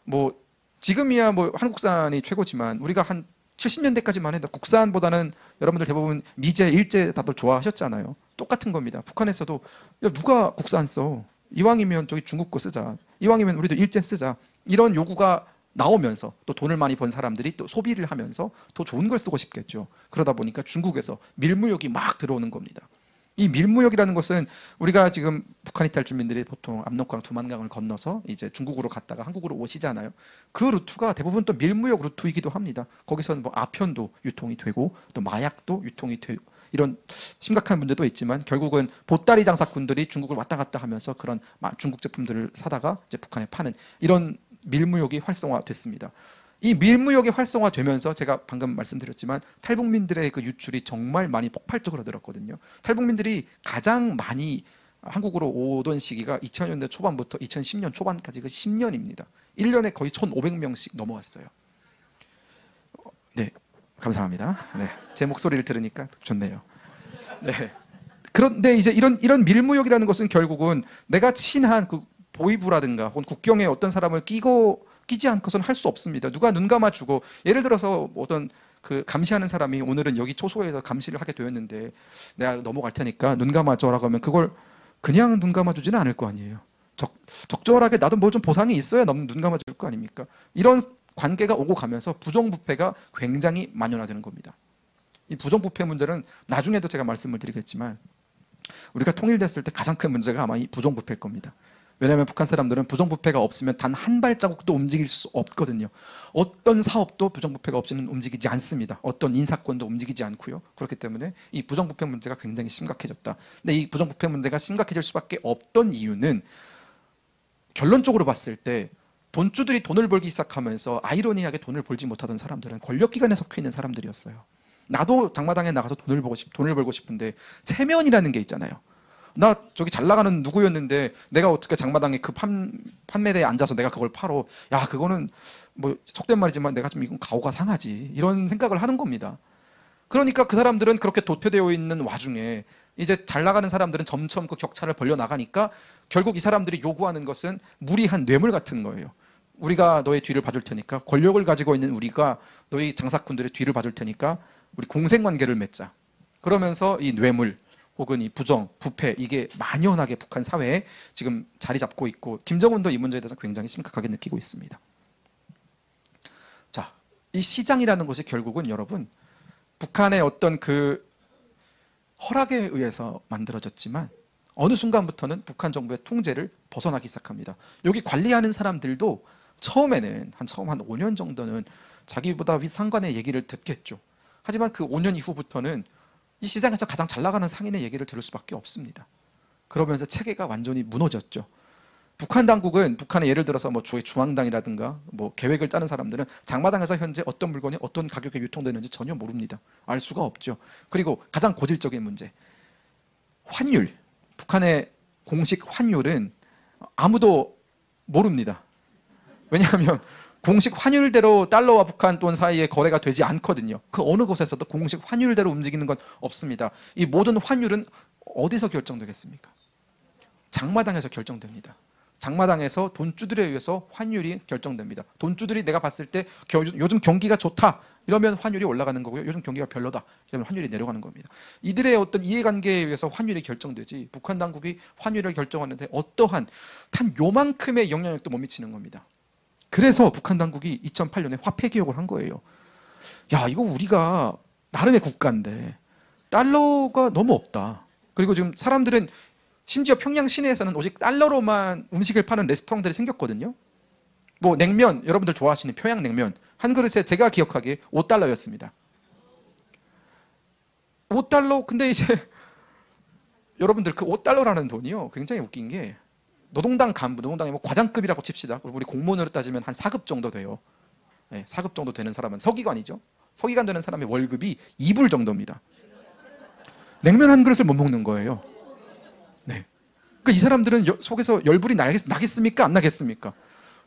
뭐 지금이야 뭐 한국산이 최고지만 우리가 한 70년대까지만 해도 국산보다는 여러분들 대부분 미제, 일제 다들 좋아하셨잖아요. 똑같은 겁니다. 북한에서도 야, 누가 국산 써? 이왕이면 저기 중국 거 쓰자. 이왕이면 우리도 일제 쓰자. 이런 요구가 나오면서 또 돈을 많이 번 사람들이 또 소비를 하면서 더 좋은 걸 쓰고 싶겠죠. 그러다 보니까 중국에서 밀무역이 막 들어오는 겁니다. 이 밀무역이라는 것은 우리가 지금 북한 이탈 주민들이 보통 압록강, 두만강을 건너서 이제 중국으로 갔다가 한국으로 오시잖아요. 그 루트가 대부분 또 밀무역 루트이기도 합니다. 거기서는 뭐 아편도 유통이 되고 또 마약도 유통이 되고 이런 심각한 문제도 있지만 결국은 보따리 장사꾼들이 중국을 왔다 갔다 하면서 그런 중국 제품들을 사다가 이제 북한에 파는 이런 밀무역이 활성화됐습니다. 이 밀무역이 활성화되면서 제가 방금 말씀드렸지만 탈북민들의 그 유출이 정말 많이 폭발적으로 늘었거든요. 탈북민들이 가장 많이 한국으로 오던 시기가 2000년대 초반부터 2010년 초반까지 그 10년입니다. 1년에 거의 1,500명씩 넘어왔어요. 네, 감사합니다. 네, 제 목소리를 들으니까 좋네요. 네. 그런데 이제 이런 밀무역이라는 것은 결국은 내가 친한 그 보이부라든가 혹은 국경에 어떤 사람을 끼지 않고서는 할 수 없습니다. 누가 눈 감아주고 예를 들어서 어떤 그 감시하는 사람이 오늘은 여기 초소에서 감시를 하게 되었는데 내가 넘어갈 테니까 눈 감아줘라고 하면 그걸 그냥 눈 감아주지는 않을 거 아니에요. 적절하게 나도 뭐 좀 보상이 있어야 눈 감아줄 거 아닙니까? 이런 관계가 오고 가면서 부정부패가 굉장히 만연화되는 겁니다. 이 부정부패 문제는 나중에도 제가 말씀을 드리겠지만 우리가 통일됐을 때 가장 큰 문제가 아마 이 부정부패일 겁니다. 왜냐하면 북한 사람들은 부정부패가 없으면 단 한 발자국도 움직일 수 없거든요. 어떤 사업도 부정부패가 없이는 움직이지 않습니다. 어떤 인사권도 움직이지 않고요. 그렇기 때문에 이 부정부패 문제가 굉장히 심각해졌다. 근데 이 부정부패 문제가 심각해질 수밖에 없던 이유는 결론적으로 봤을 때 돈주들이 돈을 벌기 시작하면서 아이러니하게 돈을 벌지 못하던 사람들은 권력기관에 속해 있는 사람들이었어요. 나도 장마당에 나가서 돈을 벌고 싶은데 체면이라는 게 있잖아요. 나 저기 잘 나가는 누구였는데 내가 어떻게 장마당에 그 판매대에 앉아서 내가 그걸 팔어. 야, 그거는 뭐 속된 말이지만 내가 좀 이건 가오가 상하지. 이런 생각을 하는 겁니다. 그러니까 그 사람들은 그렇게 도태되어 있는 와중에 이제 잘 나가는 사람들은 점점 그 격차를 벌려 나가니까 결국 이 사람들이 요구하는 것은 무리한 뇌물 같은 거예요. 우리가 너의 뒤를 봐줄 테니까, 권력을 가지고 있는 우리가 너희 장사꾼들의 뒤를 봐줄 테니까 우리 공생관계를 맺자. 그러면서 이 뇌물 혹은 이 부정, 부패 이게 만연하게 북한 사회에 지금 자리 잡고 있고 김정은도 이 문제에 대해서 굉장히 심각하게 느끼고 있습니다. 자, 이 시장이라는 것이 결국은 여러분 북한의 어떤 그 허락에 의해서 만들어졌지만 어느 순간부터는 북한 정부의 통제를 벗어나기 시작합니다. 여기 관리하는 사람들도 처음 한 5년 정도는 자기보다 윗상관의 얘기를 듣겠죠. 하지만 그 5년 이후부터는 이 시장에서 가장 잘 나가는 상인의 얘기를 들을 수밖에 없습니다. 그러면서 체계가 완전히 무너졌죠. 북한 당국은 북한의 예를 들어서 뭐 중앙당이라든가 뭐 계획을 짜는 사람들은 장마당에서 현재 어떤 물건이 어떤 가격에 유통되는지 전혀 모릅니다. 알 수가 없죠. 그리고 가장 고질적인 문제, 환율. 북한의 공식 환율은 아무도 모릅니다. 왜냐하면 공식 환율대로 달러와 북한 돈 사이에 거래가 되지 않거든요. 그 어느 곳에서도 공식 환율대로 움직이는 건 없습니다. 이 모든 환율은 어디서 결정되겠습니까? 장마당에서 결정됩니다. 장마당에서 돈주들에 의해서 환율이 결정됩니다. 돈주들이 내가 봤을 때 요즘 경기가 좋다 이러면 환율이 올라가는 거고요. 요즘 경기가 별로다 이러면 환율이 내려가는 겁니다. 이들의 어떤 이해관계에 의해서 환율이 결정되지, 북한 당국이 환율을 결정하는데 어떠한 단 요만큼의 영향력도 못 미치는 겁니다. 그래서 북한 당국이 2008년에 화폐 개혁을 한 거예요. 야, 이거 우리가 나름의 국가인데 달러가 너무 없다. 그리고 지금 사람들은 심지어 평양 시내에서는 오직 달러로만 음식을 파는 레스토랑들이 생겼거든요. 뭐 냉면, 여러분들 좋아하시는 평양냉면 한 그릇에 제가 기억하기에 5달러였습니다. 5달러? 근데 이제 여러분들 그 5달러라는 돈이요, 굉장히 웃긴 게 노동당 간부, 노동당의 뭐 과장급이라고 칩시다. 우리 공무원으로 따지면 한 4급 정도 돼요. 네, 4급 정도 되는 사람은 서기관이죠. 서기관 되는 사람의 월급이 2불 정도입니다. 냉면 한 그릇을 못 먹는 거예요. 네. 그러니까 이 사람들은 속에서 열불이 나겠습니까? 안 나겠습니까?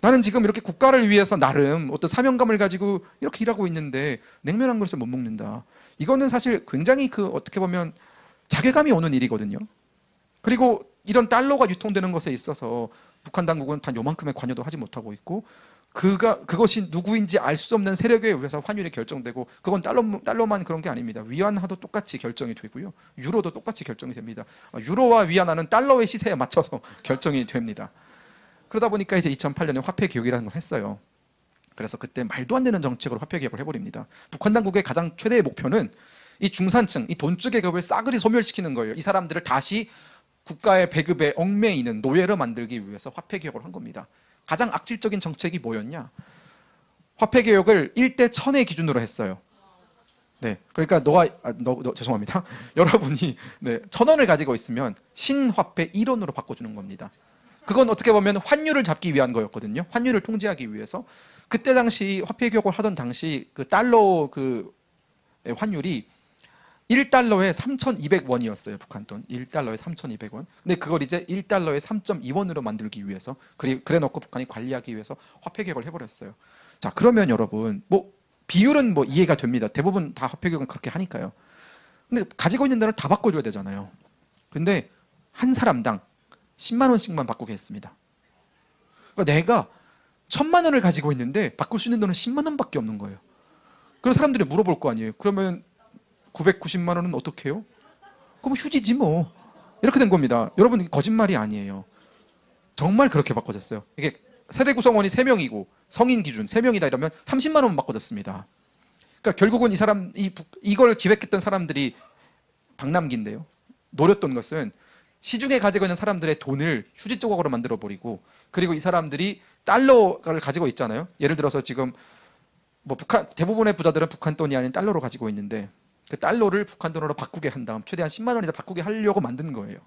나는 지금 이렇게 국가를 위해서 나름 어떤 사명감을 가지고 이렇게 일하고 있는데 냉면 한 그릇을 못 먹는다. 이거는 사실 굉장히 어떻게 보면 자괴감이 오는 일이거든요. 그리고 이런 달러가 유통되는 것에 있어서 북한 당국은 단 요만큼의 관여도 하지 못하고 있고, 그것이 누구인지 알 수 없는 세력에 의해서 환율이 결정되고, 그건 달러만 그런 게 아닙니다. 위안화도 똑같이 결정이 되고요. 유로도 똑같이 결정이 됩니다. 유로와 위안화는 달러의 시세에 맞춰서 결정이 됩니다. 그러다 보니까 이제 2008년에 화폐 개혁이라는 걸 했어요. 그래서 그때 말도 안 되는 정책으로 화폐 개혁을 해버립니다. 북한 당국의 가장 최대의 목표는 이 중산층, 이 돈주 계급을 싸그리 소멸시키는 거예요. 이 사람들을 다시 국가의 배급에 얽매이는 노예로 만들기 위해서 화폐 개혁을 한 겁니다. 가장 악질적인 정책이 뭐였냐? 화폐 개혁을 1대 1000의 기준으로 했어요. 네, 그러니까 죄송합니다. 여러분이 1000원을 가지고 있으면 신화폐 1원으로 바꿔주는 겁니다. 그건 어떻게 보면 환율을 잡기 위한 거였거든요. 환율을 통제하기 위해서. 그때 당시 화폐 개혁을 하던 당시 그 달러 환율이 1달러에 3,200원이었어요. 북한 돈. 1달러에 3,200원. 근데 그걸 이제 1달러에 3.2원으로 만들기 위해서, 그래 놓고 북한이 관리하기 위해서 화폐 개혁을 해버렸어요. 자, 그러면 여러분, 비율은 이해가 됩니다. 대부분 다 화폐 개혁은 그렇게 하니까요. 근데 가지고 있는 돈을 다 바꿔줘야 되잖아요. 근데 한 사람당 10만 원씩만 바꾸게 했습니다. 그러니까 내가 1000만 원을 가지고 있는데 바꿀 수 있는 돈은 10만 원밖에 없는 거예요. 그래서 사람들이 물어볼 거 아니에요. 그러면 990만 원은 어떻게 해요? 그럼 휴지지 뭐. 이렇게 된 겁니다. 여러분, 거짓말이 아니에요. 정말 그렇게 바꿔졌어요. 이게 세대 구성원이 3명이고 성인 기준 3명이다 이러면 30만 원만 바꿔졌습니다. 그러니까 결국은 이걸 기획했던 사람들이 박남기인데요. 노렸던 것은 시중에 가지고 있는 사람들의 돈을 휴지 조각으로 만들어 버리고, 그리고 이 사람들이 달러를 가지고 있잖아요. 예를 들어서 지금 대부분의 부자들은 북한 돈이 아닌 달러로 가지고 있는데, 그 달러를 북한 돈으로 바꾸게 한 다음 최대한 10만 원이다 바꾸게 하려고 만든 거예요.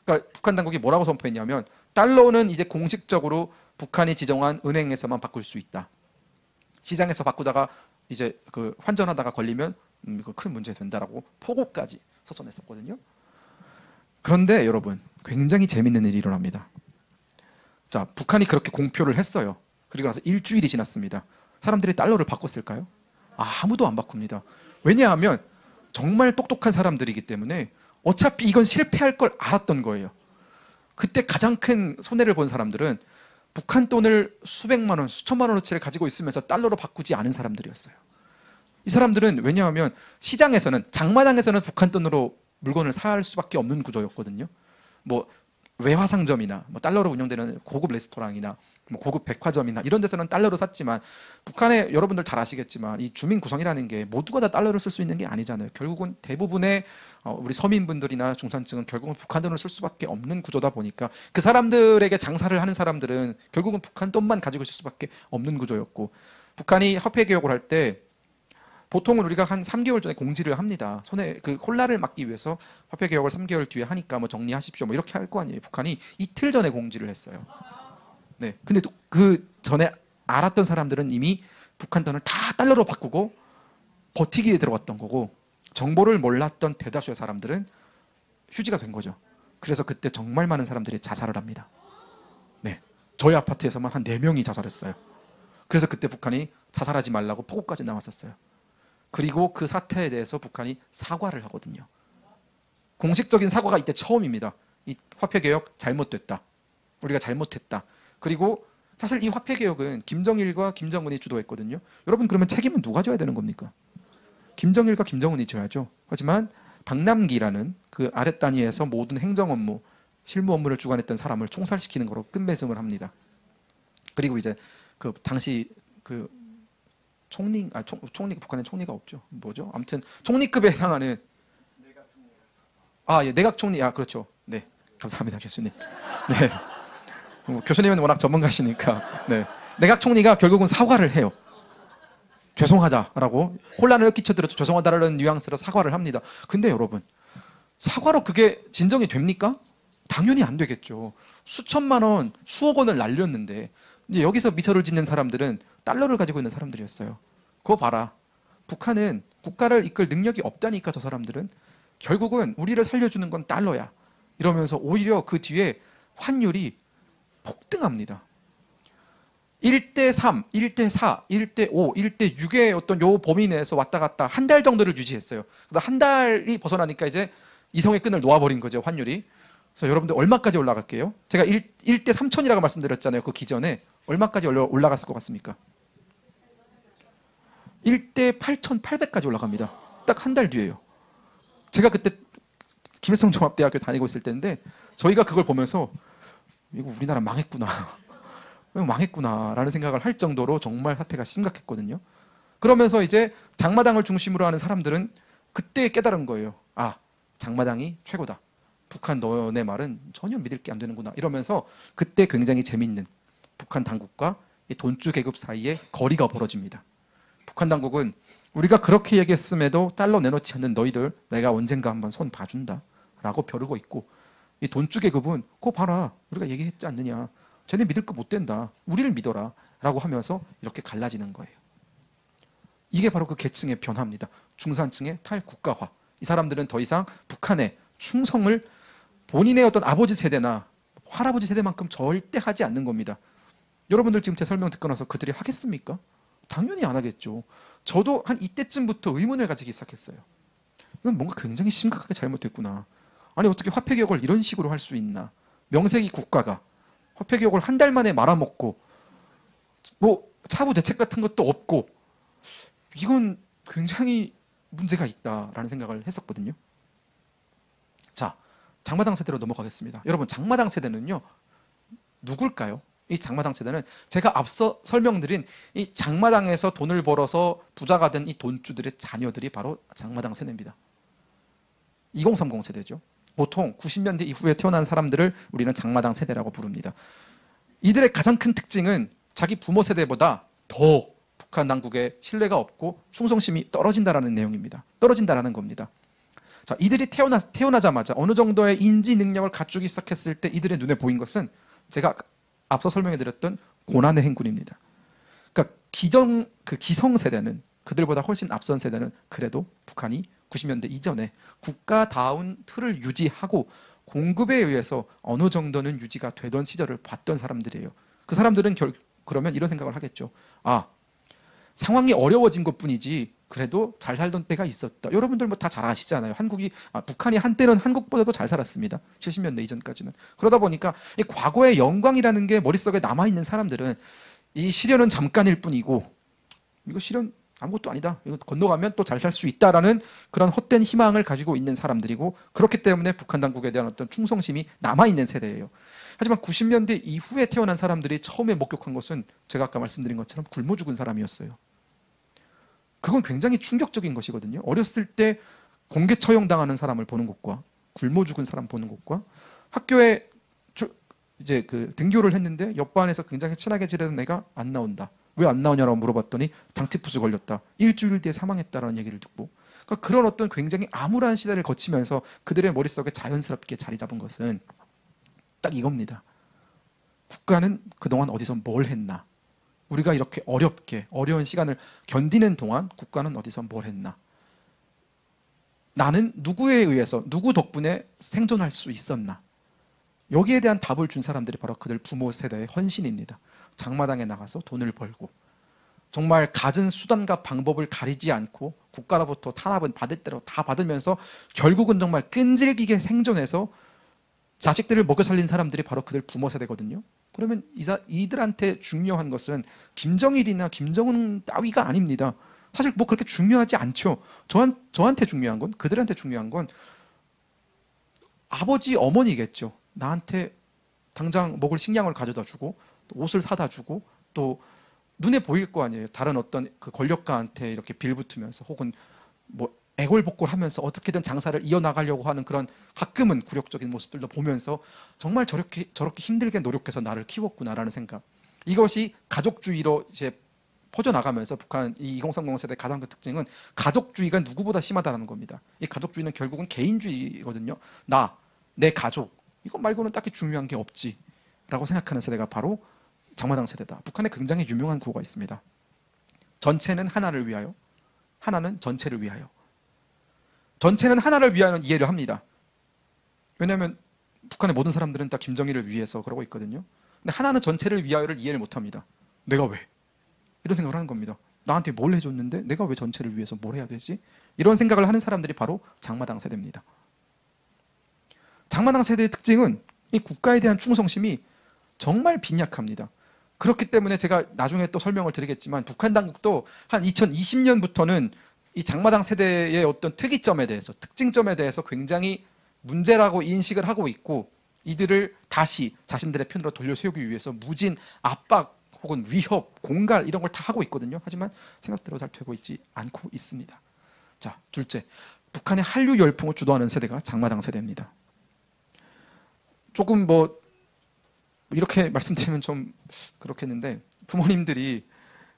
그러니까 북한 당국이 뭐라고 선포했냐면, 달러는 이제 공식적으로 북한이 지정한 은행에서만 바꿀 수 있다. 시장에서 바꾸다가 이제 환전하다가 걸리면 이거 큰 문제 된다라고 포고까지 서천했었거든요. 그런데 여러분, 굉장히 재밌는 일이 일어납니다. 자, 북한이 그렇게 공표를 했어요. 그리고 나서 일주일이 지났습니다. 사람들이 달러를 바꿨을까요? 아무도 안 바꿉니다. 왜냐하면 정말 똑똑한 사람들이기 때문에 어차피 이건 실패할 걸 알았던 거예요. 그때 가장 큰 손해를 본 사람들은 북한 돈을 수백만 원, 수천만 원어치를 가지고 있으면서 달러로 바꾸지 않은 사람들이었어요. 이 사람들은 왜냐하면 시장에서는, 장마당에서는 북한 돈으로 물건을 살 수밖에 없는 구조였거든요. 외화상점이나 달러로 운영되는 고급 레스토랑이나 고급 백화점이나 이런 데서는 달러로 샀지만, 북한에 여러분들 잘 아시겠지만 이 주민 구성이라는 게 모두가 다 달러를 쓸 수 있는 게 아니잖아요. 결국은 대부분의 우리 서민분들이나 중산층은 결국은 북한 돈을 쓸 수밖에 없는 구조다 보니까, 그 사람들에게 장사를 하는 사람들은 결국은 북한 돈만 가지고 있을 수밖에 없는 구조였고, 북한이 화폐 개혁을 할 때 보통은 우리가 한 3개월 전에 공지를 합니다. 콜라를 막기 위해서 화폐 개혁을 3개월 뒤에 하니까 정리하십시오 이렇게 할 거 아니에요. 북한이 이틀 전에 공지를 했어요. 네, 근데 그 전에 알았던 사람들은 이미 북한 돈을 다 달러로 바꾸고 버티기에 들어갔던 거고, 정보를 몰랐던 대다수의 사람들은 휴지가 된 거죠. 그래서 그때 정말 많은 사람들이 자살을 합니다. 네, 저희 아파트에서만 한 4명이 자살했어요. 그래서 그때 북한이 자살하지 말라고 포고까지 나왔었어요. 그리고 그 사태에 대해서 북한이 사과를 하거든요. 공식적인 사과가 이때 처음입니다. 이 화폐개혁 잘못됐다. 우리가 잘못했다. 그리고 사실 이 화폐개혁은 김정일과 김정은이 주도했거든요. 여러분 그러면 책임은 누가 져야 되는 겁니까? 김정일과 김정은이 져야죠. 하지만 박남기라는 그 아랫 단위에서 모든 행정 업무, 실무 업무를 주관했던 사람을 총살시키는 거로 끝맺음을 합니다. 그리고 이제 그 당시 그 총리, 북한에 총리가 없죠. 뭐죠? 아무튼 총리급에 해당하는 예, 내각 총리, 그렇죠. 네, 감사합니다, 교수님. 네, 교수님은 워낙 전문가시니까. 네, 내각 총리가 결국은 사과를 해요. 죄송하다라고 혼란을 끼쳐드려도 죄송하다라는 뉘앙스로 사과를 합니다. 근데 여러분, 사과로 그게 진정이 됩니까? 당연히 안 되겠죠. 수천만 원, 수억 원을 날렸는데 이제 여기서 미소를 짓는 사람들은 달러를 가지고 있는 사람들이었어요. 그거 봐라. 북한은 국가를 이끌 능력이 없다니까 저 사람들은 결국은 우리를 살려주는 건 달러야. 이러면서 오히려 그 뒤에 환율이 폭등합니다. 1대 3, 1대 4, 1대 5, 1대 6의 어떤 요 범위 내에서 왔다 갔다 한 달 정도를 유지했어요. 한 달이 벗어나니까 이제 이성의 끈을 놓아버린 거죠, 환율이. 그래서 여러분들 얼마까지 올라갈게요? 제가 1대 3천이라고 말씀드렸잖아요. 그 기전에. 얼마까지 올라갔을 것 같습니까? 1대 8,800까지 올라갑니다. 딱 한 달 뒤에요. 제가 그때 김일성 종합대학교 다니고 있을 때인데 저희가 그걸 보면서 이거 우리나라 망했구나. 망했구나라는 생각을 할 정도로 정말 사태가 심각했거든요. 그러면서 이제 장마당을 중심으로 하는 사람들은 그때 깨달은 거예요. 장마당이 최고다. 북한 너네 말은 전혀 믿을 게 안 되는구나. 이러면서 그때 굉장히 재밌는 북한 당국과 이 돈주 계급 사이에 거리가 벌어집니다. 북한 당국은 우리가 그렇게 얘기했음에도 달러 내놓지 않는 너희들 내가 언젠가 한번 손 봐준다 라고 벼르고 있고, 이 돈주 계급은 그거 봐라 우리가 얘기했지 않느냐, 쟤네 믿을 거 못 된다, 우리를 믿어라 라고 하면서 이렇게 갈라지는 거예요. 이게 바로 그 계층의 변화입니다. 중산층의 탈국가화. 이 사람들은 더 이상 북한에 충성을 본인의 어떤 아버지 세대나 할아버지 세대만큼 절대 하지 않는 겁니다. 여러분들 지금 제 설명 듣고 나서 그들이 하겠습니까? 당연히 안 하겠죠. 저도 한 이때쯤부터 의문을 가지기 시작했어요. 이건 뭔가 굉장히 심각하게 잘못됐구나. 아니 어떻게 화폐개혁을 이런 식으로 할 수 있나. 명색이 국가가 화폐개혁을 한 달 만에 말아먹고 뭐 차후 대책 같은 것도 없고, 이건 굉장히 문제가 있다라는 생각을 했었거든요. 자, 장마당 세대로 넘어가겠습니다. 여러분, 장마당 세대는요 누굴까요? 이 장마당 세대는 제가 앞서 설명드린 이 장마당에서 돈을 벌어서 부자가 된 이 돈주들의 자녀들이 바로 장마당 세대입니다. 2030 세대죠. 보통 90년대 이후에 태어난 사람들을 우리는 장마당 세대라고 부릅니다. 이들의 가장 큰 특징은 자기 부모 세대보다 더 북한 당국에 신뢰가 없고 충성심이 떨어진다라는 내용입니다. 떨어진다라는 겁니다. 자, 이들이 태어나자마자 어느 정도의 인지 능력을 갖추기 시작했을 때 이들의 눈에 보인 것은 제가 앞서 설명해드렸던 고난의 행군입니다. 그러니까 기성 세대는, 그들보다 훨씬 앞선 세대는 그래도 북한이 90년대 이전에 국가다운 틀을 유지하고 공급에 의해서 어느 정도는 유지가 되던 시절을 봤던 사람들이에요. 그 사람들은 그러면 이런 생각을 하겠죠. 상황이 어려워진 것뿐이지 그래도 잘 살던 때가 있었다. 여러분들 뭐 다 잘 아시잖아요. 북한이 한때는 한국보다도 잘 살았습니다. 70년대 이전까지는. 그러다 보니까 이 과거의 영광이라는 게 머릿속에 남아있는 사람들은 이 시련은 잠깐일 뿐이고, 이거 시련 아무것도 아니다, 이거 건너가면 또 잘 살 수 있다라는 그런 헛된 희망을 가지고 있는 사람들이고, 그렇기 때문에 북한 당국에 대한 어떤 충성심이 남아있는 세대예요. 하지만 90년대 이후에 태어난 사람들이 처음에 목격한 것은 제가 아까 말씀드린 것처럼 굶어 죽은 사람이었어요. 그건 굉장히 충격적인 것이거든요. 어렸을 때 공개 처형당하는 사람을 보는 것과 굶어 죽은 사람 보는 것과, 학교에 이제 그 등교를 했는데 옆반에서 굉장히 친하게 지내던 애가 안 나온다. 왜 안 나오냐라고 물어봤더니 장치푸스 걸렸다. 일주일 뒤에 사망했다라는 얘기를 듣고, 그러니까 그런 어떤 굉장히 암울한 시대를 거치면서 그들의 머릿속에 자연스럽게 자리 잡은 것은 딱 이겁니다. 국가는 그동안 어디서 뭘 했나? 우리가 이렇게 어렵게 어려운 시간을 견디는 동안 국가는 어디서 뭘 했나? 나는 누구에 의해서, 누구 덕분에 생존할 수 있었나? 여기에 대한 답을 준 사람들이 바로 그들 부모 세대의 헌신입니다. 장마당에 나가서 돈을 벌고 정말 갖은 수단과 방법을 가리지 않고 국가로부터 탄압은 받을 대로 다 받으면서 결국은 정말 끈질기게 생존해서 자식들을 먹여 살린 사람들이 바로 그들 부모 세대거든요. 그러면 이들한테 중요한 것은 김정일이나 김정은 따위가 아닙니다. 사실 뭐 그렇게 중요하지 않죠. 저한테 중요한 건, 그들한테 중요한 건 아버지 어머니겠죠. 나한테 당장 먹을 식량을 가져다 주고 또 옷을 사다 주고 또 눈에 보일 거 아니에요. 다른 어떤 그 권력가한테 이렇게 빌붙으면서 혹은 뭐 애골복골하면서 어떻게든 장사를 이어나가려고 하는 그런 가끔은 굴욕적인 모습들도 보면서 정말 저렇게 힘들게 노력해서 나를 키웠구나라는 생각. 이것이 가족주의로 이제 퍼져나가면서 북한 이 2030 세대 가장 큰 특징은 가족주의가 누구보다 심하다는 겁니다. 이 가족주의는 결국은 개인주의거든요. 내 가족 이것 말고는 딱히 중요한 게 없지 라고 생각하는 세대가 바로 장마당 세대다. 북한에 굉장히 유명한 구호가 있습니다. 전체는 하나를 위하여, 하나는 전체를 위하여. 전체는 하나를 위하여는 이해를 합니다. 왜냐하면 북한의 모든 사람들은 다 김정일을 위해서 그러고 있거든요. 근데 하나는 전체를 위하여를 이해를 못합니다. 내가 왜? 이런 생각을 하는 겁니다. 나한테 뭘 해줬는데 내가 왜 전체를 위해서 뭘 해야 되지? 이런 생각을 하는 사람들이 바로 장마당 세대입니다. 장마당 세대의 특징은 이 국가에 대한 충성심이 정말 빈약합니다. 그렇기 때문에 제가 나중에 또 설명을 드리겠지만 북한 당국도 한 2020년부터는 이 장마당 세대의 어떤 특이점에 대해서, 특징점에 대해서 굉장히 문제라고 인식을 하고 있고 이들을 다시 자신들의 편으로 돌려세우기 위해서 무진 압박 혹은 위협, 공갈 이런 걸 다 하고 있거든요. 하지만 생각대로 잘 되고 있지 않고 있습니다. 자, 둘째, 북한의 한류 열풍을 주도하는 세대가 장마당 세대입니다. 조금 뭐 이렇게 말씀드리면 좀 그렇겠는데 부모님들이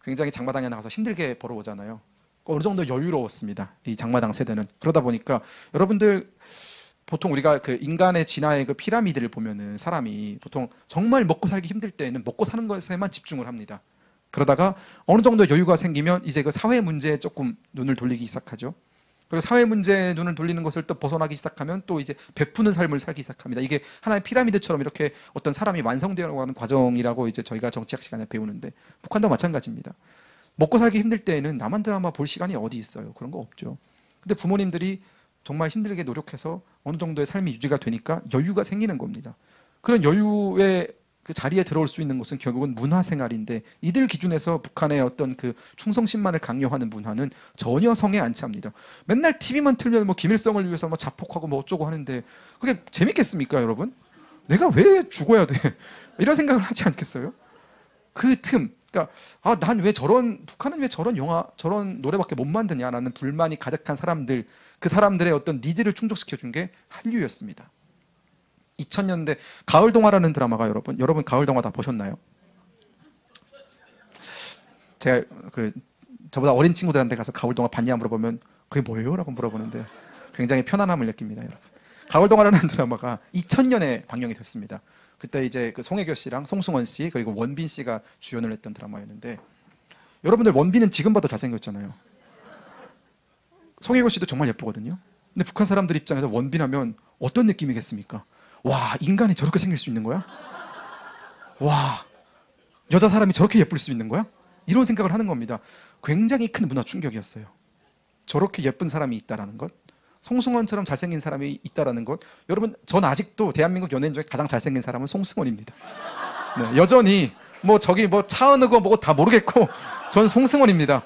굉장히 장마당에 나가서 힘들게 벌어오잖아요. 어느 정도 여유로웠습니다. 이 장마당 세대는. 그러다 보니까 여러분들 보통 우리가 그 인간의 진화의 그 피라미드를 보면은 사람이 보통 정말 먹고 살기 힘들 때에는 먹고 사는 것에만 집중을 합니다. 그러다가 어느 정도 여유가 생기면 이제 그 사회 문제에 조금 눈을 돌리기 시작하죠. 그리고 사회 문제에 눈을 돌리는 것을 또 벗어나기 시작하면 또 이제 베푸는 삶을 살기 시작합니다. 이게 하나의 피라미드처럼 이렇게 어떤 사람이 완성되어 가는 과정이라고 이제 저희가 정치학 시간에 배우는데 북한도 마찬가지입니다. 먹고 살기 힘들 때에는 남한 드라마 볼 시간이 어디 있어요? 그런 거 없죠. 근데 부모님들이 정말 힘들게 노력해서 어느 정도의 삶이 유지가 되니까 여유가 생기는 겁니다. 그런 여유의 그 자리에 들어올 수 있는 것은 결국은 문화생활인데 이들 기준에서 북한의 어떤 그 충성심만을 강요하는 문화는 전혀 성에 안 찹니다. 맨날 TV만 틀면 뭐 김일성을 위해서 뭐 자폭하고 뭐 어쩌고 하는데 그게 재밌겠습니까, 여러분? 내가 왜 죽어야 돼? 이런 생각을 하지 않겠어요? 그 틈, 그러니까 난 왜 북한은 왜 저런 영화, 저런 노래밖에 못 만드냐라는 불만이 가득한 사람들, 그 사람들의 어떤 니즈를 충족시켜준 게 한류였습니다. 2000년대 가을동화라는 드라마가 여러분 가을동화 다 보셨나요? 제가 저보다 어린 친구들한테 가서 가을동화 봤냐 물어보면 그게 뭐예요? 라고 물어보는데 굉장히 편안함을 느낍니다, 여러분. 가을동화라는 드라마가 2000년에 방영이 됐습니다. 그때 이제 그 송혜교 씨랑 송승헌 씨 그리고 원빈 씨가 주연을 했던 드라마였는데 여러분들 원빈은 지금 봐도 잘생겼잖아요. 송혜교 씨도 정말 예쁘거든요. 근데 북한 사람들 입장에서 원빈 하면 어떤 느낌이겠습니까? 와, 인간이 저렇게 생길 수 있는 거야? 와, 여자 사람이 저렇게 예쁠 수 있는 거야? 이런 생각을 하는 겁니다. 굉장히 큰 문화 충격이었어요. 저렇게 예쁜 사람이 있다라는 것, 송승헌처럼 잘생긴 사람이 있다라는 것. 여러분, 전 아직도 대한민국 연예인 중에 가장 잘생긴 사람은 송승헌입니다. 네, 여전히 뭐 저기 뭐 차은우고 뭐고 다 모르겠고 전 송승헌입니다.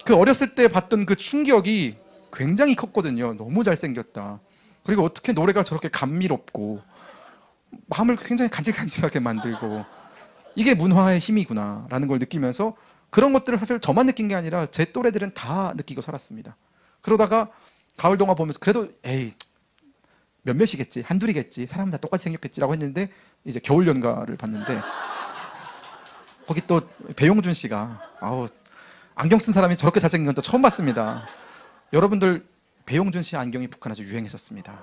그 어렸을 때 봤던 그 충격이 굉장히 컸거든요. 너무 잘생겼다. 그리고 어떻게 노래가 저렇게 감미롭고 마음을 굉장히 간질간질하게 만들고 이게 문화의 힘이구나라는 걸 느끼면서 그런 것들을 사실 저만 느낀 게 아니라 제 또래들은 다 느끼고 살았습니다. 그러다가 가을동화 보면서 그래도 에이 몇몇이겠지, 한둘이겠지, 사람은 다 똑같이 생겼겠지라고 했는데 이제 겨울연가를 봤는데 거기 또 배용준 씨가 안경 쓴 사람이 저렇게 잘생긴 건 또 처음 봤습니다. 여러분들 배용준 씨 안경이 북한에서 유행했었습니다.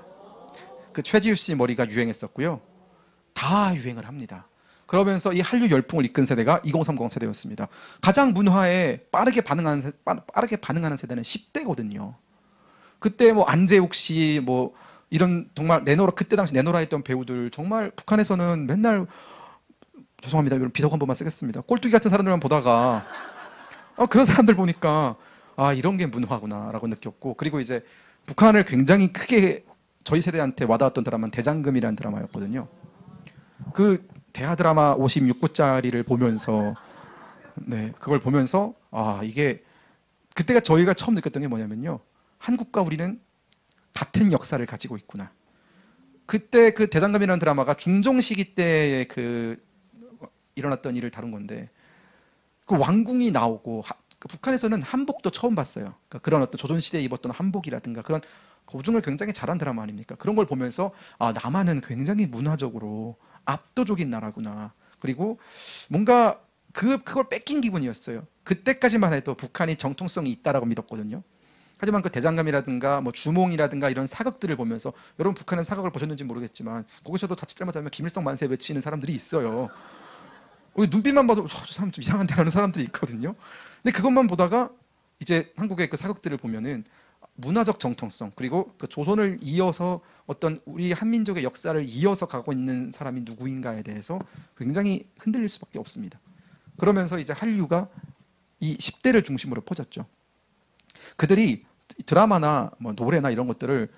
그 최지우 씨 머리가 유행했었고요. 다 유행을 합니다. 그러면서 이 한류 열풍을 이끈 세대가 2030 세대였습니다. 가장 문화에 빠르게 반응하는 세대는 10대거든요. 그때 뭐 안재욱 씨 뭐 이런 정말 그때 당시 내노라 했던 배우들 정말 북한에서는 맨날 죄송합니다. 이런 비속 한 번만 쓰겠습니다. 꼴뚜기 같은 사람들만 보다가 그런 사람들 보니까 아, 이런 게 문화구나라고 느꼈고, 그리고 이제 북한을 굉장히 크게 저희 세대한테 와닿았던 드라마는 대장금이라는 드라마였거든요. 그 대하 드라마 56부짜리를 보면서, 네, 그걸 보면서 아, 이게 그때가 저희가 처음 느꼈던 게 뭐냐면요, 한국과 우리는 같은 역사를 가지고 있구나. 그때 그 대장금이라는 드라마가 중종 시기 때의 그 일어났던 일을 다룬 건데, 그 왕궁이 나오고 그 북한에서는 한복도 처음 봤어요. 그러니까 그런 어떤 조선 시대에 입었던 한복이라든가 그런 고증을 굉장히 잘한 드라마 아닙니까? 그런 걸 보면서 아, 남한은 굉장히 문화적으로 압도적인 나라구나. 그리고 뭔가 그걸 뺏긴 기분이었어요. 그때까지만 해도 북한이 정통성이 있다라고 믿었거든요. 하지만 그 대장감이라든가 뭐 주몽이라든가 이런 사극들을 보면서, 여러분 북한은 사극을 보셨는지 모르겠지만 거기서도 자칫 잘못하면 김일성 만세 외치는 사람들이 있어요. 눈빛만 봐도 저 사람 좀 이상한데라는 사람들이 있거든요. 근데 그것만 보다가 이제 한국의 그 사극들을 보면은 문화적 정통성, 그리고 그 조선을 이어서 어떤 우리 한민족의 역사를 이어서 가고 있는 사람이 누구인가에 대해서 굉장히 흔들릴 수밖에 없습니다. 그러면서 이제 한류가 이 10대를 중심으로 퍼졌죠. 그들이 드라마나 뭐 노래나 이런 것들을